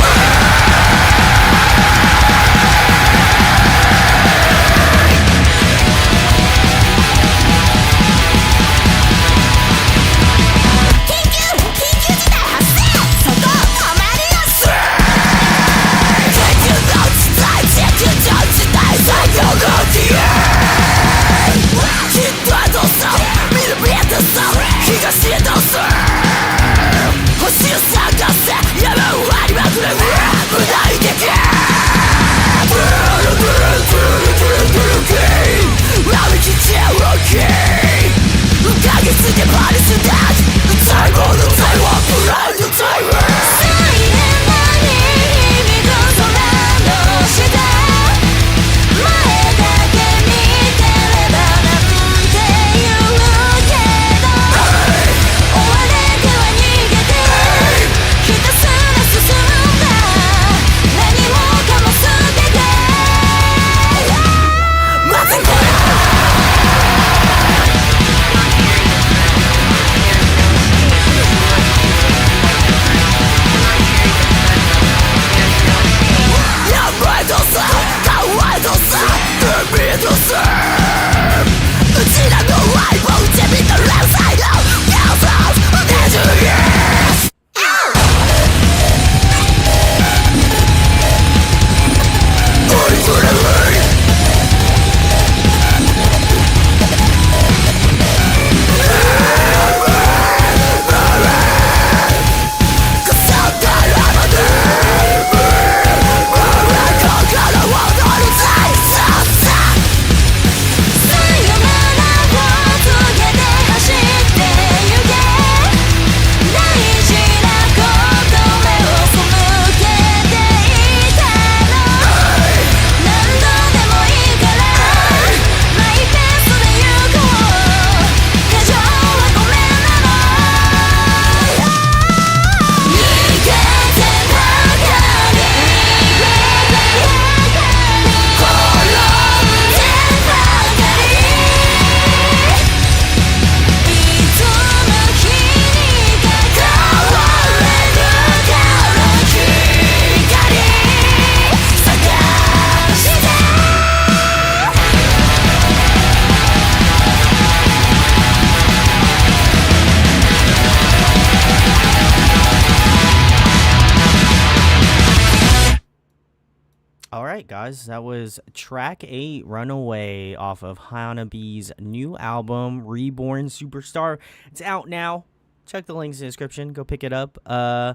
Guys, that was track 8, Runaway, off of Hanabie's new album, Reborn Superstar. It's out now. Check the links in the description. Go pick it up. I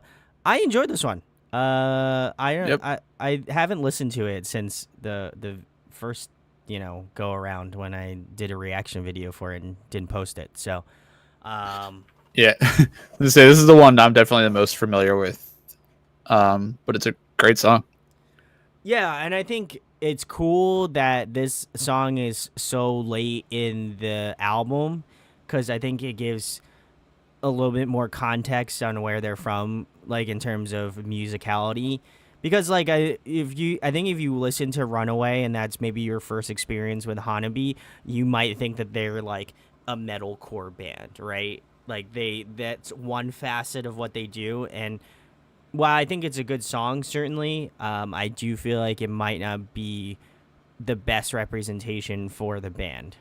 enjoyed this one. I haven't listened to it since the first go around when I did a reaction video for it and didn't post it. So, yeah, this is the one I'm definitely the most familiar with. But it's a great song. Yeah, and I think it's cool that this song is so late in the album, because I think it gives a little bit more context on where they're from, like in terms of musicality, Because like I think if you listen to Runaway and that's maybe your first experience with Hanabie, you might think that they're like a metalcore band, right? Like that's one facet of what they do. And while I think it's a good song, certainly, I do feel like it might not be the best representation for the band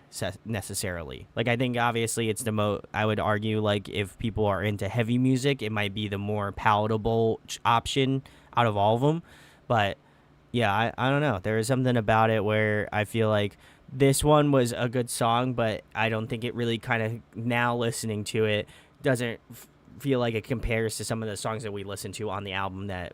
necessarily. Like I think obviously it's I would argue like if people are into heavy music, it might be the more palatable option out of all of them. But yeah, I don't know. There is something about it where I feel like this one was a good song, but I don't think it really kind of, now listening to it, doesn't feel like it compares to some of the songs that we listened to on the album that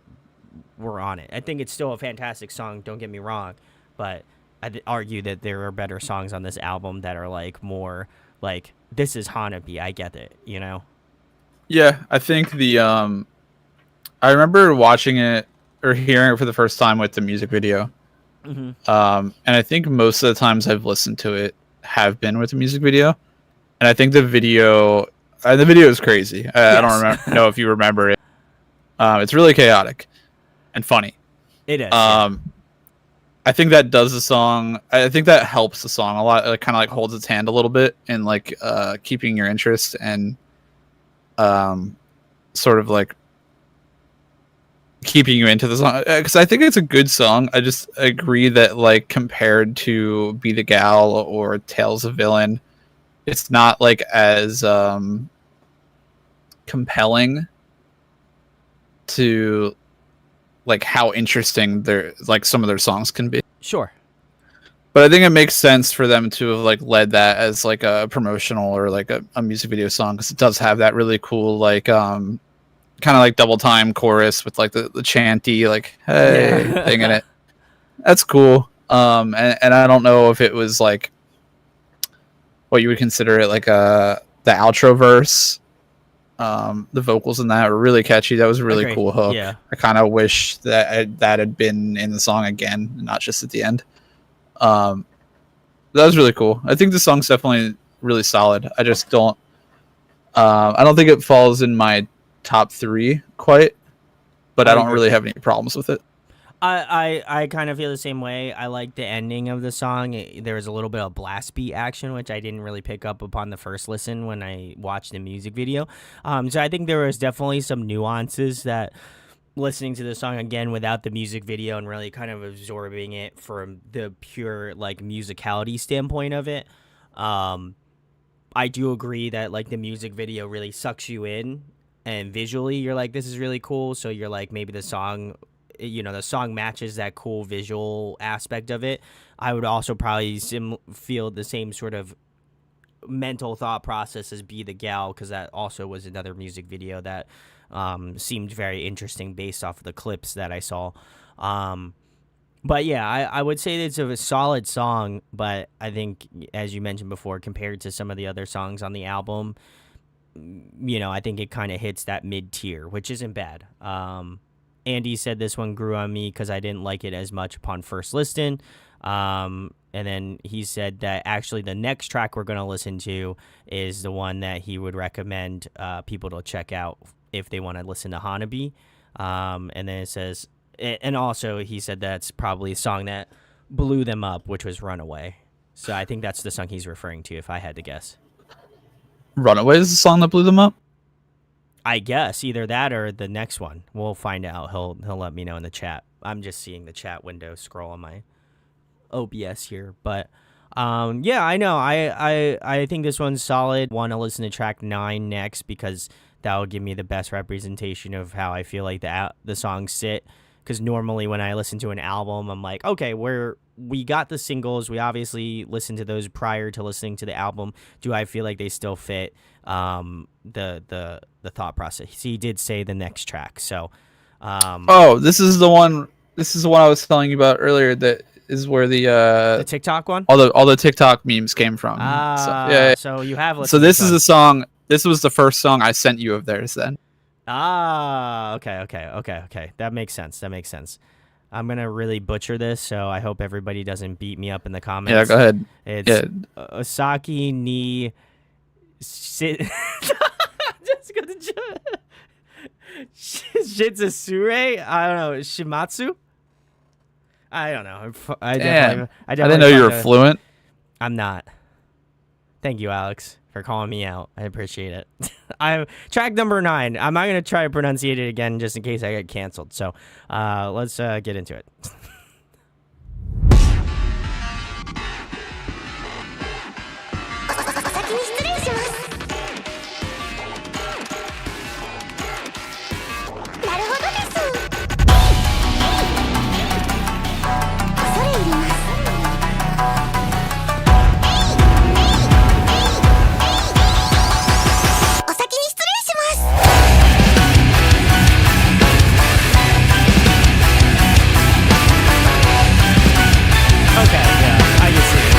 were on it. I think it's still a fantastic song, don't get me wrong, but I'd argue that there are better songs on this album that are like more like, this is Hanabie, I get it, you know? Yeah, I think I remember watching it or hearing it for the first time with the music video. Mm-hmm. And I think most of the times I've listened to it have been with the music video. And I think the video is crazy. Yes. I don't know if you remember it. It's really chaotic and funny. It is. I think that does the song. I think that helps the song a lot. It kind of like holds its hand a little bit in like keeping your interest and sort of like keeping you into the song, because I think it's a good song. I just agree that like compared to Be the Gal or Tales of Villain, it's not like as compelling to like how interesting their like some of their songs can be. Sure. But I think it makes sense for them to have like led that as like a promotional or like a music video song, because it does have that really cool like kind of like double time chorus with like the chanty like hey thing in it. That's cool. And I don't know if it was like what you would consider it like the outro verse. The vocals in that were really catchy. That was a really cool hook. Yeah. I kind of wish that that had been in the song again, not just at the end. That was really cool. I think the song's definitely really solid. I just don't. I don't think it falls in my top 3 quite, but I don't really have any problems with it. I kind of feel the same way. I like the ending of the song. There was a little bit of blast beat action, which I didn't really pick up upon the first listen when I watched the music video. So I think there was definitely some nuances that listening to the song again without the music video and really kind of absorbing it from the pure like musicality standpoint of it. I do agree that like the music video really sucks you in, and visually you're like, this is really cool. So you're like, maybe the song, you know, the song matches that cool visual aspect of it. I would also probably feel the same sort of mental thought process as Be the Gal, because that also was another music video that seemed very interesting based off of the clips that I saw. But yeah, I would say it's a solid song, but I think, as you mentioned before, compared to some of the other songs on the album, you know, I think it kind of hits that mid-tier, which isn't bad. Andy said this one grew on me because I didn't like it as much upon first listen. And then he said that actually the next track we're going to listen to is the one that he would recommend people to check out if they want to listen to Hanabie. And then it says, and also he said that's probably a song that blew them up, which was Runaway. So I think that's the song he's referring to, if I had to guess. Runaway is the song that blew them up? I guess either that or the next one. We'll find out. He'll let me know in the chat. I'm just seeing the chat window scroll on my OBS here, but yeah, I know. I think this one's solid. Want to listen to track 9 next because that will give me the best representation of how I feel like the songs sit. Because normally when I listen to an album, I'm like, okay, we got the singles. We obviously listened to those prior to listening to the album. Do I feel like they still fit the thought process? He did say the next track. So, this is the one. This is the one I was telling you about earlier. That is where the TikTok one, all the TikTok memes came from. Yeah. So you have listened. So this is the song. This was the first song I sent you of theirs. Then. Okay. That makes sense. I'm going to really butcher this, so I hope everybody doesn't beat me up in the comments. Yeah, go ahead. It's Osaki ni... Just Shitsure? I don't know. Shimatsu? I don't know. Damn. I I didn't know you were fluent. I'm not. Thank you, Alex, for calling me out. I appreciate it. I'm track number 9. I'm not gonna try to pronunciate it again just in case I get canceled. So, let's get into it. 先に失礼しますなるほどです恐れ入りますお先に失礼します Okay, yeah, I can see it.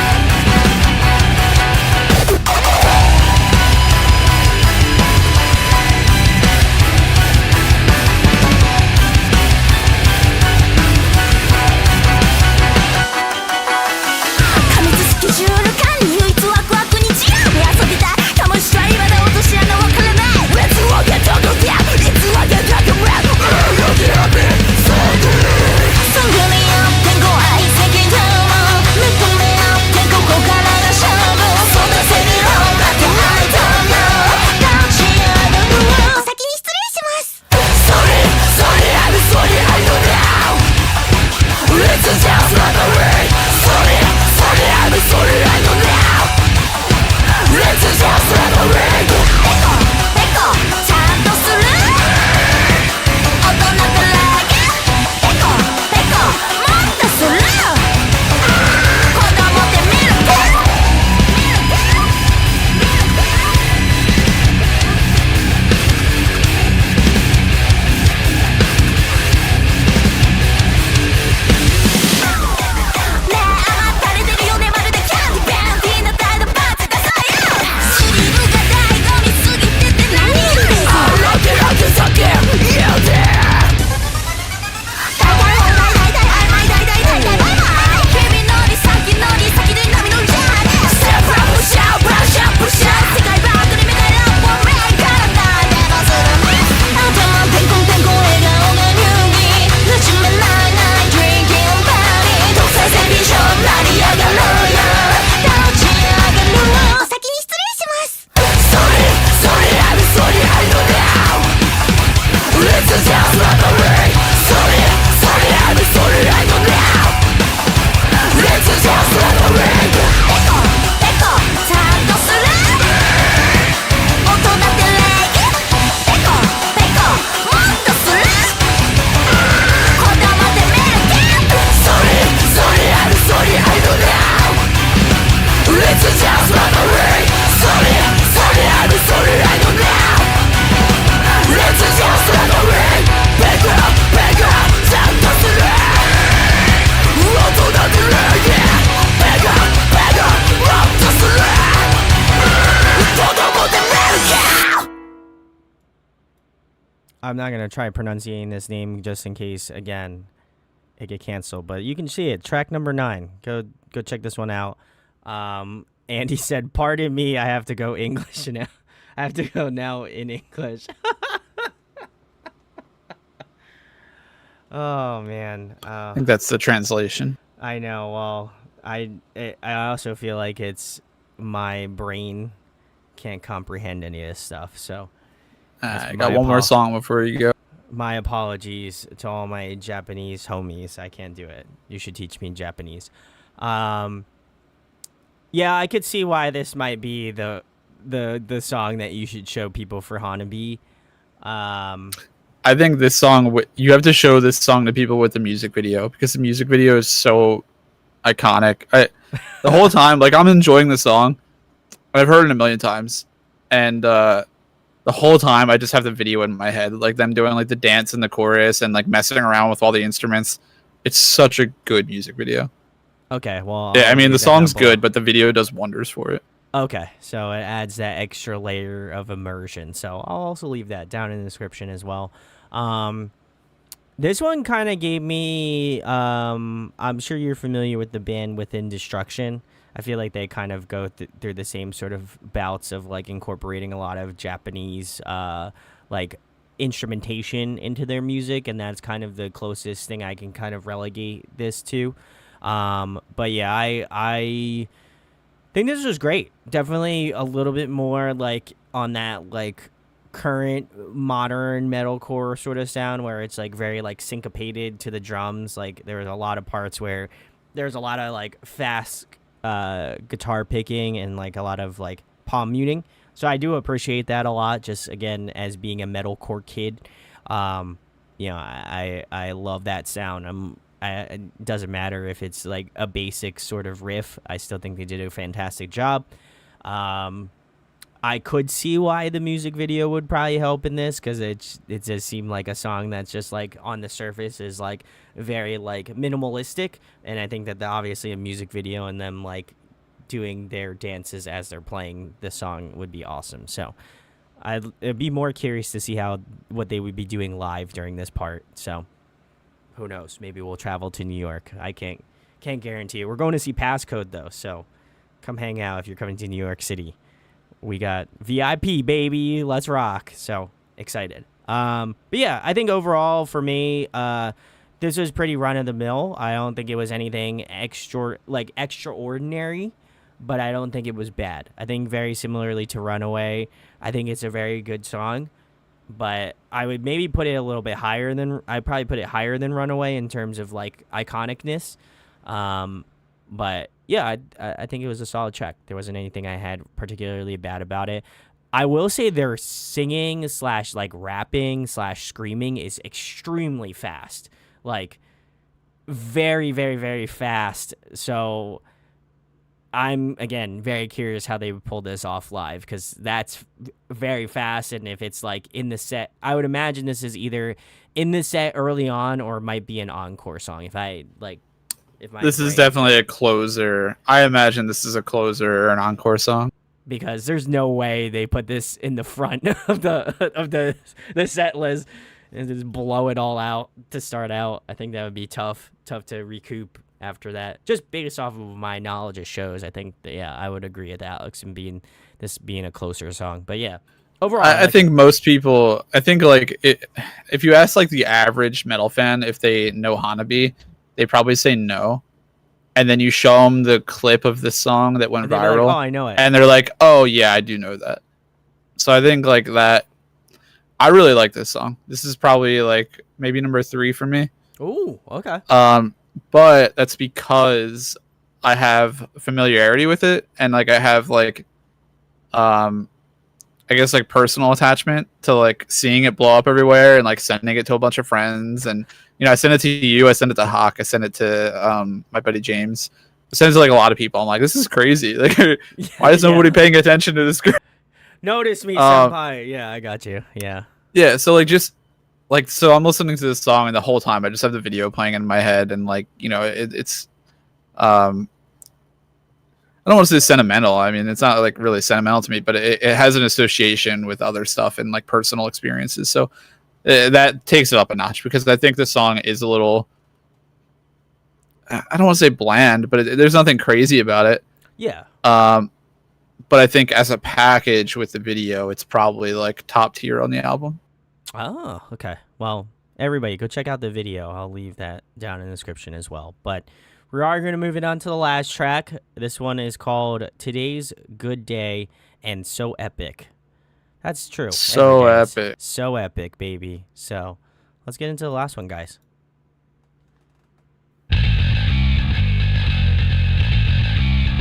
I'm not gonna try pronouncing this name just in case again it get canceled. But you can see it. Track number 9. Go check this one out. Andy said, "Pardon me, I have to go English now. I have to go now in English." Oh man. I think that's the translation. I know. Well, I also feel like it's my brain can't comprehend any of this stuff. So I got one more song before you go. my apologies to all my Japanese homies. I can't do it. You should teach me Japanese. Yeah, I could see why this might be the song that you should show people for Hanabie. I think this song, you have to show this song to people with the music video because the music video is so iconic. The whole time, like, I'm enjoying the song. I've heard it a million times, and the whole time I just have the video in my head, like them doing like the dance in the chorus and like messing around with all the instruments. It's such a good music video. Okay, well, Yeah, I I'll mean leave the that down song's below. good, but the video does wonders for it. Okay, so it adds that extra layer of immersion. So I'll also leave that down in the description as well. This one kind of gave me, I'm sure you're familiar with the band Within Destruction. I feel like they kind of go through the same sort of bouts of like incorporating a lot of Japanese, like instrumentation into their music, and that's kind of the closest thing I can kind of relegate this to. But yeah, I think this was great. Definitely a little bit more like on that like current modern metalcore sort of sound, where it's like very like syncopated to the drums. Like there's a lot of parts where there's a lot of like fast guitar picking and like a lot of like palm muting. So I do appreciate that a lot, just again as being a metalcore kid. I love that sound. It doesn't matter if it's like a basic sort of riff. I still think they did a fantastic job. I could see why the music video would probably help in this, because it does seem like a song that's just like on the surface is like very like minimalistic, and I think that obviously a music video and them like doing their dances as they're playing the song would be awesome. So I'd be more curious to see what they would be doing live during this part. So who knows? Maybe we'll travel to New York. I can't guarantee it. We're going to see Passcode though, so come hang out if you're coming to New York City. We got VIP, baby. Let's rock. So excited. But yeah, I think overall for me, this was pretty run of the mill. I don't think it was anything extraordinary, but I don't think it was bad. I think very similarly to Runaway, I think it's a very good song, but I would maybe put it a little bit higher than Runaway in terms of like iconicness. But yeah, I think it was a solid check. There wasn't anything I had particularly bad about it. I will say their singing / like rapping / screaming is extremely fast. Like very, very, very fast. So I'm, again, very curious how they would pull this off live, because that's very fast. And if it's like in the set, I would imagine this is either in the set early on or might be an encore song. This is definitely a closer. I imagine this is a closer or an encore song, because there's no way they put this in the front of the set list and just blow it all out to start out. I think that would be tough to recoup after that. Just based off of my knowledge of shows, I think that, yeah, I would agree with Alex and being a closer song. But yeah, overall, I think most people, if you ask like the average metal fan if they know Hanabie, they probably say no. And then you show them the clip of the song that went viral. Like, oh, I know it. And they're like, oh yeah, I do know that. So I think like that, I really like this song. This is probably like maybe number 3 for me. Ooh, okay. But that's because I have familiarity with it, and like I have like I guess like personal attachment to like seeing it blow up everywhere and like sending it to a bunch of friends. And I sent it to you, I sent it to Hawk, I sent it to my buddy James, I sent it to like a lot of people. I'm like, this is crazy. Like, why is nobody paying attention to this girl? Notice me, senpai. Yeah, I got you. Yeah, so like just like, so I'm listening to this song, and the whole time I just have the video playing in my head, and like, it's I don't want to say sentimental. I mean, it's not like really sentimental to me, but it has an association with other stuff and like personal experiences. So that takes it up a notch, because I think the song is a little, I don't want to say bland, but there's nothing crazy about it. Yeah. But I think as a package with the video, it's probably like top tier on the album. Oh, okay. Well, everybody go check out the video. I'll leave that down in the description as well. But we are going to move it on to the last track. This one is called Today's Good Day and So Epic. That's true. So epic. So epic, baby. So let's get into the last one, guys.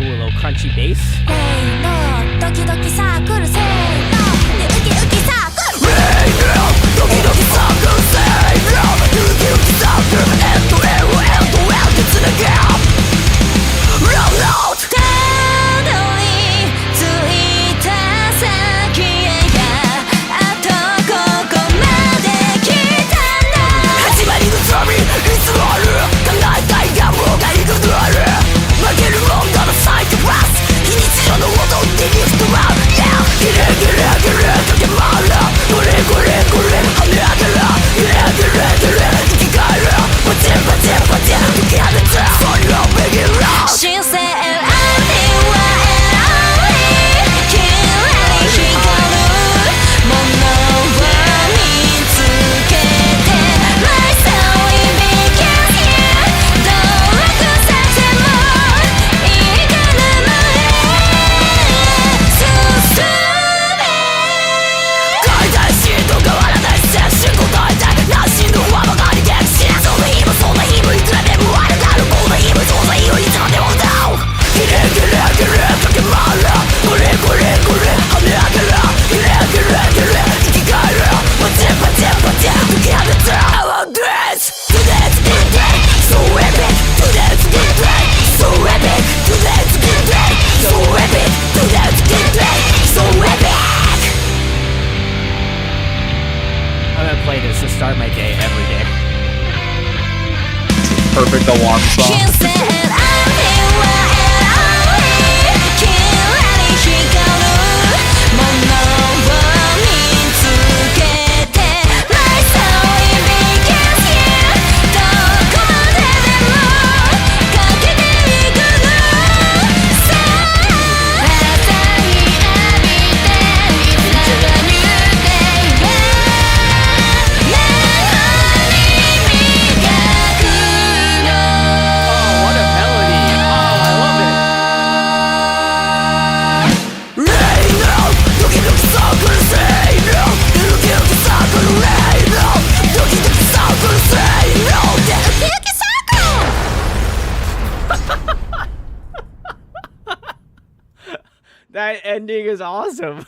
Ooh, a little crunchy bass. Yeah. my day every day. Perfect alarm song. That ending is awesome.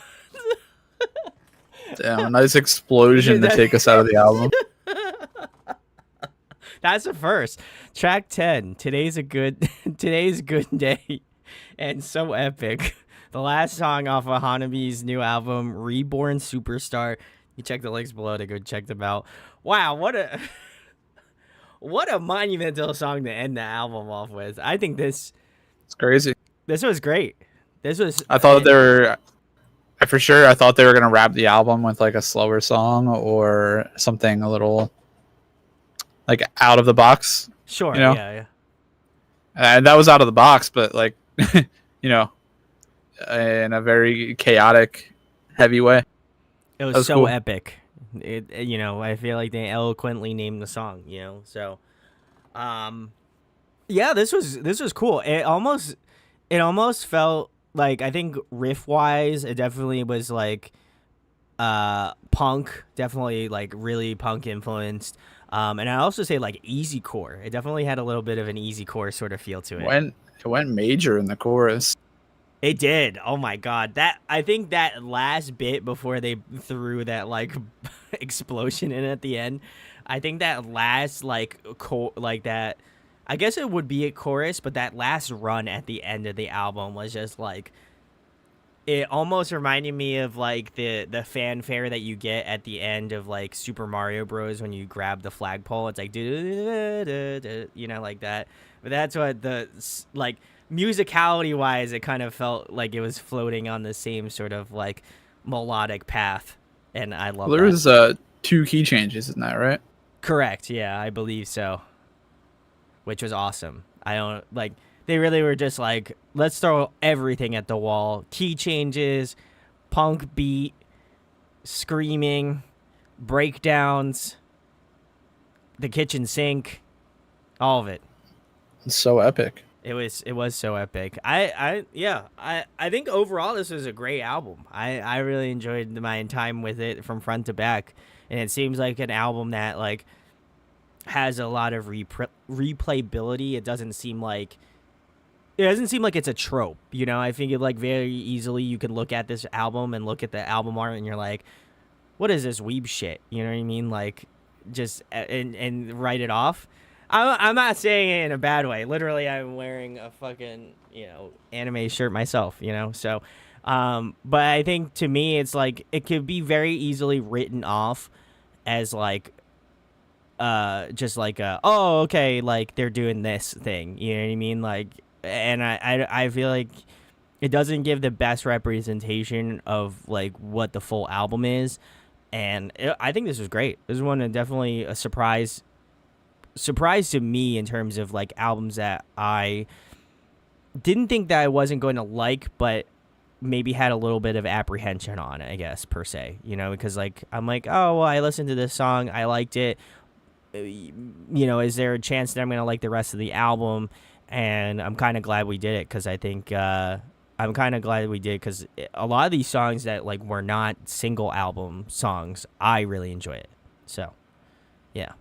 Damn, a nice explosion to take us out of the album. That's a first. Track 10. Today's a good day. And so epic. The last song off of Hanabie's new album, Reborn Superstar. You check the links below to go check them out. Wow, what a monumental song to end the album off with. I think It's crazy. this was great. I thought they were I thought they were gonna wrap the album with like a slower song or something a little like out of the box. Sure, you know? yeah. And that was out of the box, but like you know, in a very chaotic, heavy way. It was That was so cool. epic. I feel like they eloquently named the song, So yeah, this was cool. It almost felt like, I think riff wise, it definitely was like punk, definitely like really punk influenced. And I also say like easy core. It definitely had a little bit of an easy core sort of feel to it. It went major in the chorus. It did. Oh my god. I think that last bit before they threw that like explosion in at the end, I think that last like that, I guess it would be a chorus, but that last run at the end of the album was just like, it almost reminded me of like the fanfare that you get at the end of like Super Mario Bros. When you grab the flagpole. It's like like that. But that's what like musicality wise, it kind of felt like it was floating on the same sort of like melodic path, and I love There that. was 2 key changes in that, right? Correct. Yeah, I believe so. Which was awesome. I don't like, they really were just like, let's throw everything at the wall. Key changes, punk beat, screaming, breakdowns, the kitchen sink, all of it. It's so epic. It was so epic. I think overall this was a great album. I really enjoyed my time with it from front to back, and it seems like an album that like has a lot of replayability. It doesn't seem like it's a trope, I think it like very easily you could look at this album and look at the album art and you're like, what is this weeb shit? You know what I mean? Like, just and write it off. I'm not saying it in a bad way. Literally, I'm wearing a fucking anime shirt myself. So, but I think to me, it's like it could be very easily written off as like, just like oh, okay, like they're doing this thing. You know what I mean? Like, and I feel like it doesn't give the best representation of like what the full album is. And I think this was great. This is one of definitely a surprise to me in terms of like albums that I didn't think that I wasn't going to like, but maybe had a little bit of apprehension on, I guess, per se, because like I'm like, oh well, I listened to this song, I liked it, is there a chance that I'm gonna like the rest of the album? And I'm kind of glad we did it, because I think I'm kind of glad we did, because a lot of these songs that like were not single album songs, I really enjoy it. So yeah.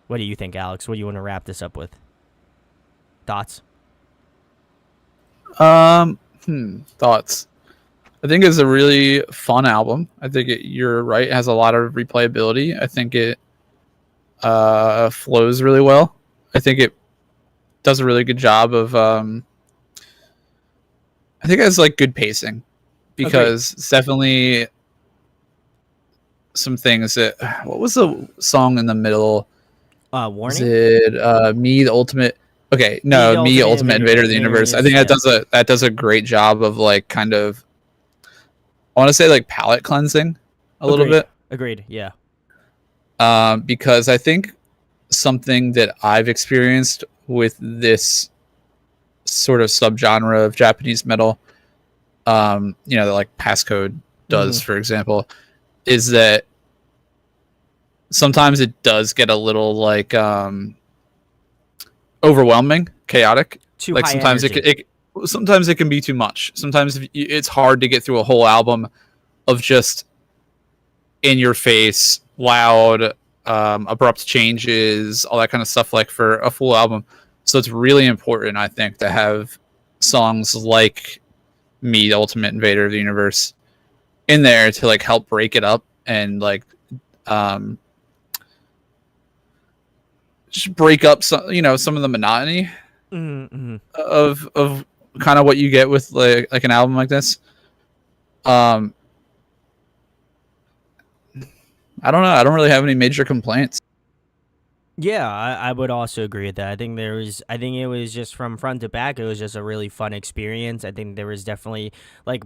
What do you think, Alex? What do you want to wrap this up with? Thoughts? Thoughts. I think it's a really fun album. I think you're right. It has a lot of replayability. I think it flows really well. I think it does a really good job of. I think it has like good pacing, because it's definitely some things that what was the song in the middle? Is Warning. it Me the Ultimate? Okay, no, Me Ultimate Invader of the Universe. I think that does a great job of like kind of, I want to say like palate cleansing a little bit. Agreed. Yeah. Because I think something that I've experienced with this sort of subgenre of Japanese metal, that like Passcode does, for example, is that sometimes it does get a little like overwhelming, chaotic. Too like high sometimes energy. sometimes it can be too much. Sometimes it's hard to get through a whole album of just in your face, loud, abrupt changes, all that kind of stuff, like for a full album. So it's really important, I think, to have songs like Me, the Ultimate Invader of the Universe, in there to like help break it up and like just break up some of the monotony of kind of what you get with like an album like this. I don't know. I don't really have any major complaints. Yeah, I would also agree with that. I think it was just from front to back, it was just a really fun experience. I think there was definitely like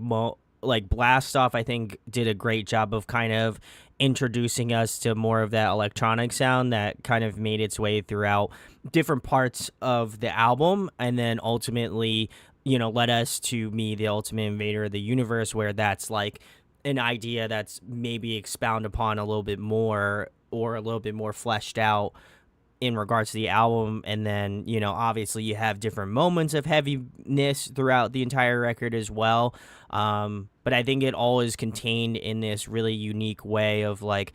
Blast Off, I think, did a great job of kind of introducing us to more of that electronic sound that kind of made its way throughout different parts of the album, and then ultimately, led us to Me, the Ultimate Invader of the Universe, where that's like an idea that's maybe expound upon a little bit more or a little bit more fleshed out in regards to the album. And then, obviously you have different moments of heaviness throughout the entire record as well. But I think it all is contained in this really unique way of like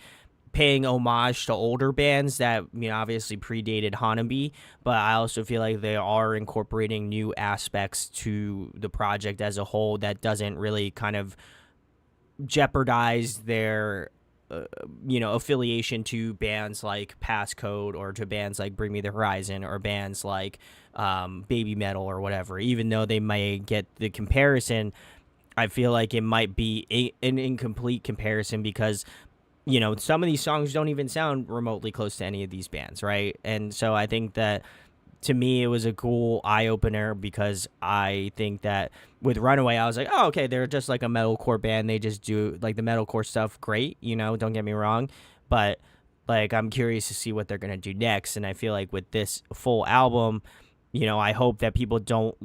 paying homage to older bands that, obviously predated Hanabie, but I also feel like they are incorporating new aspects to the project as a whole that doesn't really kind of jeopardize their affiliation to bands like Passcode or to bands like Bring Me the Horizon or bands like Baby Metal or whatever. Even though they might get the comparison, I feel like it might be an incomplete comparison because some of these songs don't even sound remotely close to any of these bands, right? And so I think that to me, it was a cool eye-opener because I think that with Runaway, I was like, oh, okay, they're just like a metalcore band. They just do like the metalcore stuff great, don't get me wrong. But like, I'm curious to see what they're going to do next. And I feel like with this full album, I hope that people don't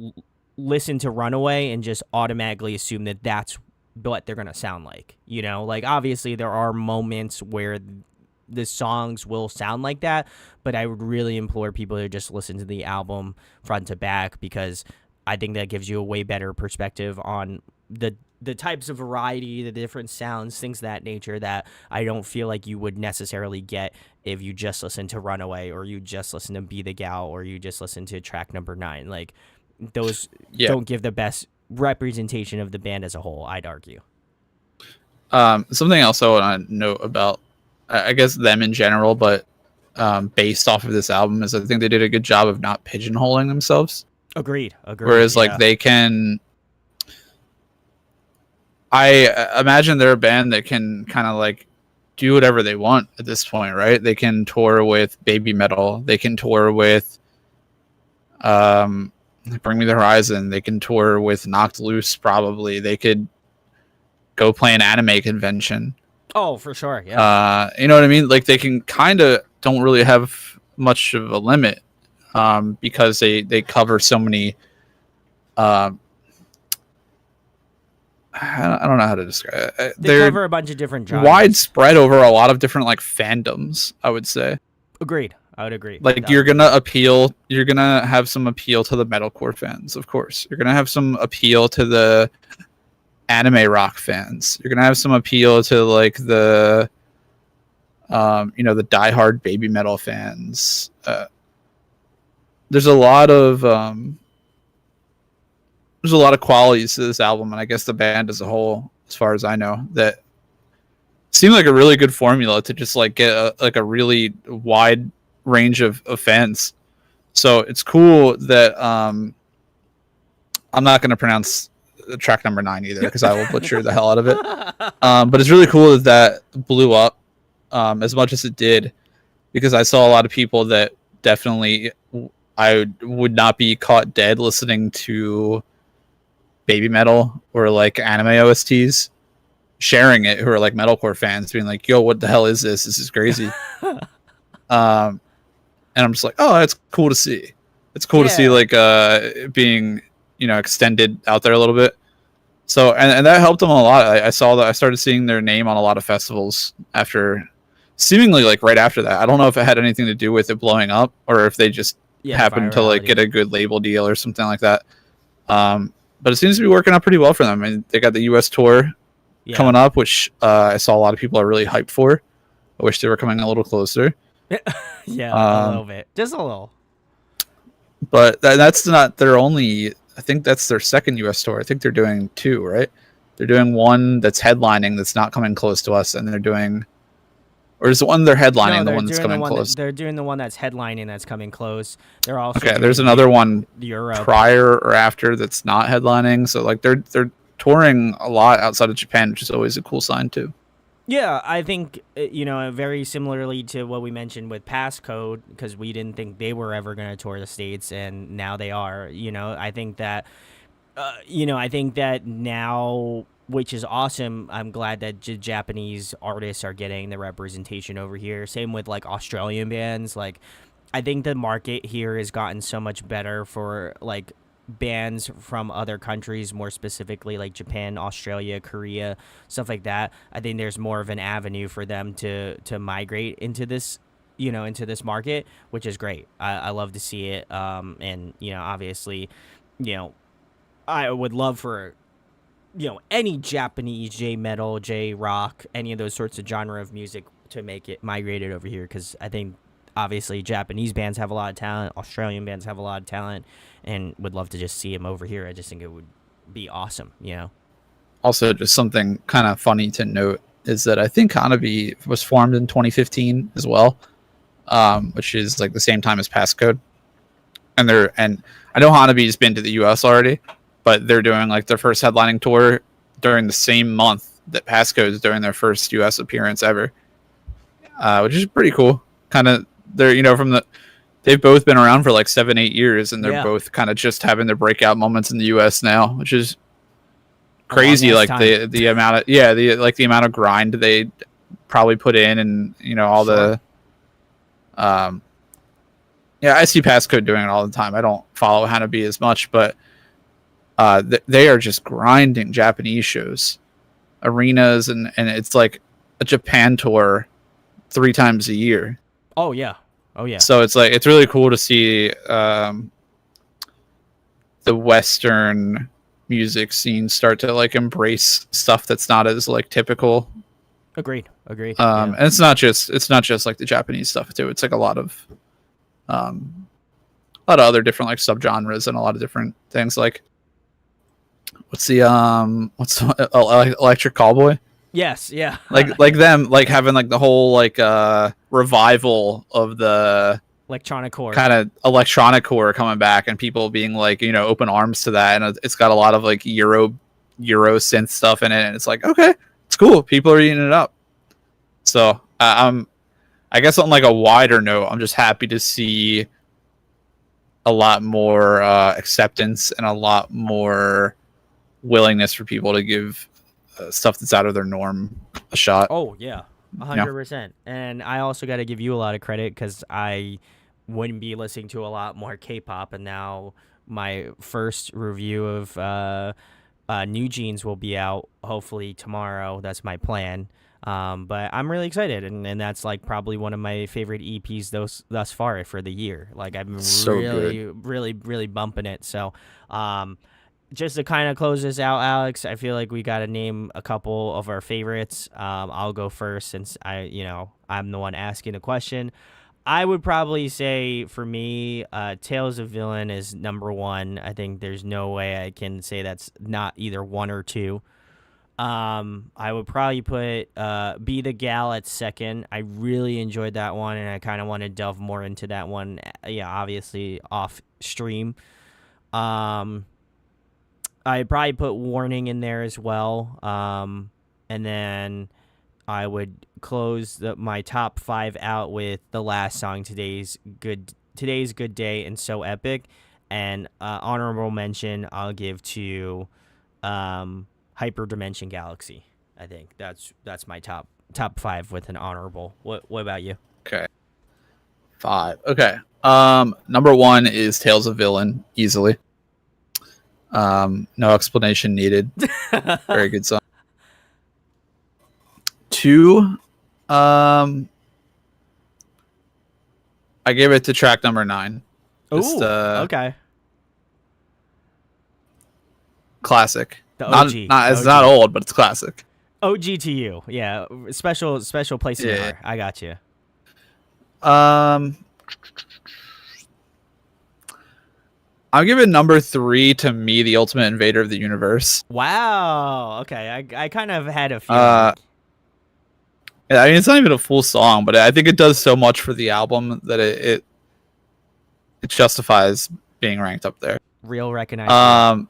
listen to Runaway and just automatically assume that that's what they're going to sound like. Like obviously there are moments where the songs will sound like that, but I would really implore people to just listen to the album front to back because I think that gives you a way better perspective on the types of variety, the different sounds, things of that nature that I don't feel like you would necessarily get if you just listen to Runaway or you just listen to Be the Gal or you just listen to track number 9. Like those don't give the best representation of the band as a whole, I'd argue. Something else I want to note about, I guess, them in general, but based off of this album, is I think they did a good job of not pigeonholing themselves. Agreed. Whereas, like, they can... I imagine they're a band that can kind of, like, do whatever they want at this point, right? They can tour with Baby Metal. They can tour with Bring Me the Horizon. They can tour with Knocked Loose, probably. They could go play an anime convention. Oh, for sure, yeah. You know what I mean? Like, they can kind of don't really have much of a limit because they cover so many... I don't know how to describe it. They cover a bunch of different genres. Widespread over a lot of different, like, fandoms, I would say. Agreed. I would agree. Like, you're gonna have some appeal to the metalcore fans, of course. You're gonna have some appeal to the anime rock fans. You're gonna have some appeal to like the the diehard Baby Metal fans. There's a lot of qualities to this album, and I guess the band as a whole, as far as I know, that seemed like a really good formula to just like get a really wide range of fans. So it's cool that I'm not going to pronounce track number 9 either because I will butcher the hell out of it. But it's really cool that blew up as much as it did, because I saw a lot of people that definitely I would not be caught dead listening to baby metal or like anime OSTs, sharing it, who are like metalcore fans, being like, "Yo, what the hell is this? This is crazy." And I'm just like, "Oh, it's cool to see. It's cool to see like being extended out there a little bit." So and that helped them a lot. I saw that I started seeing their name on a lot of festivals after, seemingly like right after that. I don't know if it had anything to do with it blowing up or if they just happened to like get a good label deal or something like that. But it seems to be working out pretty well for them. I mean, they got the U.S. tour coming up, which I saw a lot of people are really hyped for. I wish they were coming a little closer. A little bit, just a little. But that's not their only. I think that's their second U.S. tour. I think they're doing two, right? They're doing one that's headlining that's not coming close to us, and they're doing, or is the one they're headlining the one that's coming close? They're doing the one that's headlining that's coming close. They're also there's another one Europe prior or after that's not headlining. So like they're touring a lot outside of Japan, which is always a cool sign too. Yeah, I think, very similarly to what we mentioned with Passcode, because we didn't think they were ever going to tour the States, and now they are. I think that, now, which is awesome. I'm glad that Japanese artists are getting the representation over here. Same with, like, Australian bands. Like, I think the market here has gotten so much better for, like, bands from other countries, more specifically like Japan, Australia, Korea, stuff like that. I think there's more of an avenue for them to migrate into this market, which is great. I love to see it. And obviously, I would love for any Japanese J metal, J rock, any of those sorts of genre of music to make it migrated over here, because I think obviously Japanese bands have a lot of talent, Australian bands have a lot of talent, and would love to just see them over here. I just think it would be awesome, Also, just something kind of funny to note is that I think Hanabie was formed in 2015 as well, which is like the same time as Passcode. And I know Hanabie's been to the US already, but they're doing like their first headlining tour during the same month that Passcode is doing their first US appearance ever, which is pretty cool. Kind of, they're they've both been around for like 7-8 years, and they're both kind of just having their breakout moments in the US now, which is crazy. Like the amount of the amount of grind they probably put in, and all the I see Passcode doing it all the time. I don't follow Hanabie as much, but they are just grinding Japanese shows, arenas, and it's like a Japan tour 3 times a year. Oh yeah. So it's like, it's really cool to see the Western music scene start to like embrace stuff that's not as like typical. Agreed. And it's not just like the Japanese stuff too. It's like a lot of other different like subgenres and a lot of different things. Like what's Electric Callboy? Yes, yeah. like them like having like the whole like revival of the electronic core coming back, and people being like open arms to that, and it's got a lot of like Euro synth stuff in it, and it's like, okay, it's cool, people are eating it up. So I guess on like a wider note, I'm just happy to see a lot more acceptance and a lot more willingness for people to give stuff that's out of their norm a shot. Oh yeah, 100%. And I also got to give you a lot of credit, because I wouldn't be listening to a lot more K-pop, and now my first review of New Jeans will be out hopefully tomorrow. That's my plan. But I'm really excited, and that's like probably one of my favorite EPs thus far for the year. Like I've been really bumping it. So just to kind of close this out, Alex, I feel like we got to name a couple of our favorites. I'll go first, since I'm the one asking the question. I would probably say, for me, Tales of Villain is number 1. I think there's no way I can say that's not either 1 or 2. I would probably put Be the Gal at second. I really enjoyed that one, and I kind of want to delve more into that one. Yeah, obviously off stream. I'd probably put Warning in there as well. And then I would close my top 5 out with the last song, Today's Good Day and So Epic, and honorable mention I'll give to Hyperdimension Galaxy. I think that's my top 5 with an honorable. What about you? Okay. 5. Okay. Number 1 is Tales of Villain, easily. No explanation needed. Very good song. 2, I gave it to track number 9. Just, Ooh, okay. Classic. The OG. It's OG. not old, but it's classic. OG to you. Yeah. Special place in your Yeah. heart. I got you. I'll give it number 3 to me, the Ultimate Invader of the Universe. Wow. Okay. I kind of had a feeling. Yeah, I mean, it's not even a full song, but I think it does so much for the album that it justifies being ranked up there. Real recognized.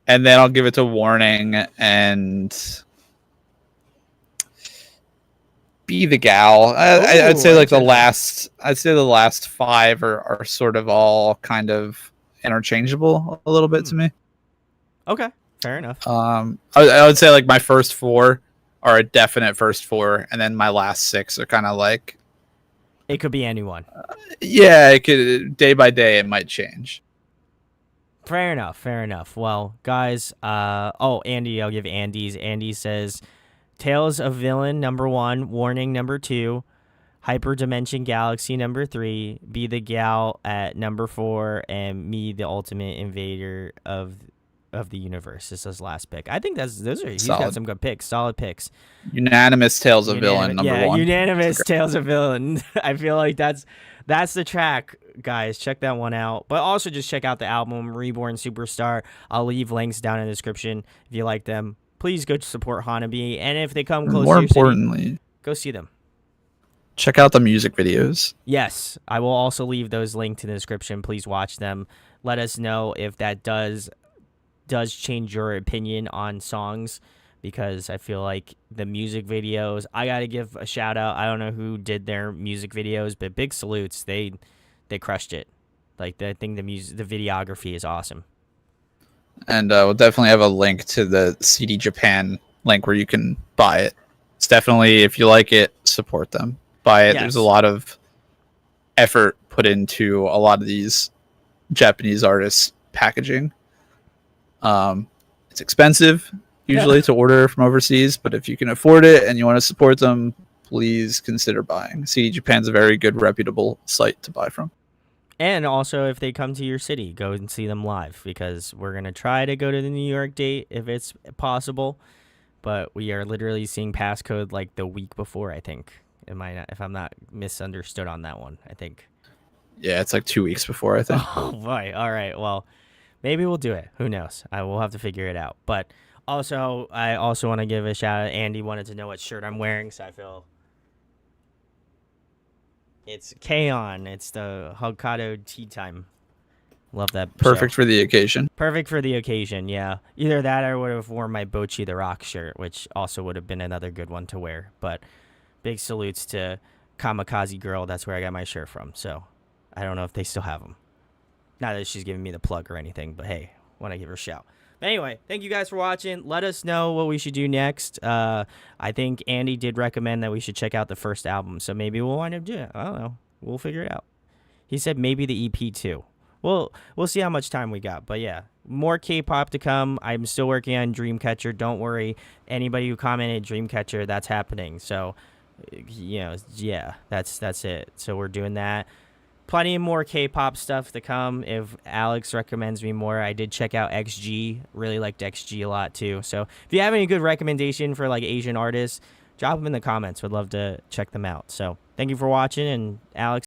And then I'll give it to Warning and Be the Gal. I'd say like the last 5 are sort of all kind of interchangeable a little bit to me. Okay. Fair enough. I would say like my first 4 are a definite first 4, and then my last 6 are kind of like, It could be anyone. Yeah, it could, day by day it might change. Fair enough. Well, guys, Andy, I'll give Andy's. Andy says Tales of Villain number 1, Warning number 2, Hyperdimension Galaxy number 3, Be the Gal at number 4, and Me, the Ultimate Invader of the Universe. This is his last pick. I think he's got some good picks, solid picks. Unanimous Tales of Villain number 1. Unanimous Tales of Villain. I feel like that's the track, guys. Check that one out. But also just check out the album Reborn Superstar. I'll leave links down in the description if you like them. Please go support Hanabie, and if they come close More to your importantly, city, go see them. check out the music videos. Yes, I will also leave those linked in the description. Please watch them. Let us know if that does change your opinion on songs, because I feel like the music videos, I gotta give a shout out. I don't know who did their music videos, but big salutes. They crushed it. Like, I think the videography is awesome. And we'll definitely have a link to the CD Japan link where you can buy it. It's definitely, if you like it, support them. Buy it. Yes. There's a lot of effort put into a lot of these Japanese artists' packaging. It's expensive usually to order from overseas, but if you can afford it and you want to support them, please consider buying. CD Japan's a very good, reputable site to buy from. And also, if they come to your city, go and see them live, because we're going to try to go to the New York date if it's possible, but we are literally seeing Passcode like the week before, I think. If I'm not misunderstood on that one, I think. Yeah, it's like 2 weeks before, I think. Oh, boy. All right. Well, maybe we'll do it. Who knows? I will have to figure it out. But also, I also want to give a shout out. Andy wanted to know what shirt I'm wearing, so I feel it's K-On! It's the Hokkaido Tea Time. Love that. Perfect show. for the occasion. Perfect for the occasion, yeah. Either that or I would have worn my Bocchi the Rock shirt, which also would have been another good one to wear. But big salutes to Kamikaze Girl. That's where I got my shirt from. So I don't know if they still have them. Not that she's giving me the plug or anything, but hey, want to give her a shout. But anyway, thank you guys for watching. Let us know what we should do next. I think Andy did recommend that we should check out the first album, so maybe we'll wind up doing it. I don't know. We'll figure it out. He said maybe the EP too. We'll see how much time we got. But yeah, more K-pop to come. I'm still working on Dreamcatcher. Don't worry. Anybody who commented Dreamcatcher, that's happening. So, yeah, that's it. So we're doing that. Plenty of more K-pop stuff to come if Alex recommends me more. I did check out XG. Really liked XG a lot too. So if you have any good recommendation for like Asian artists, drop them in the comments. Would love to check them out. So thank you for watching. And Alex,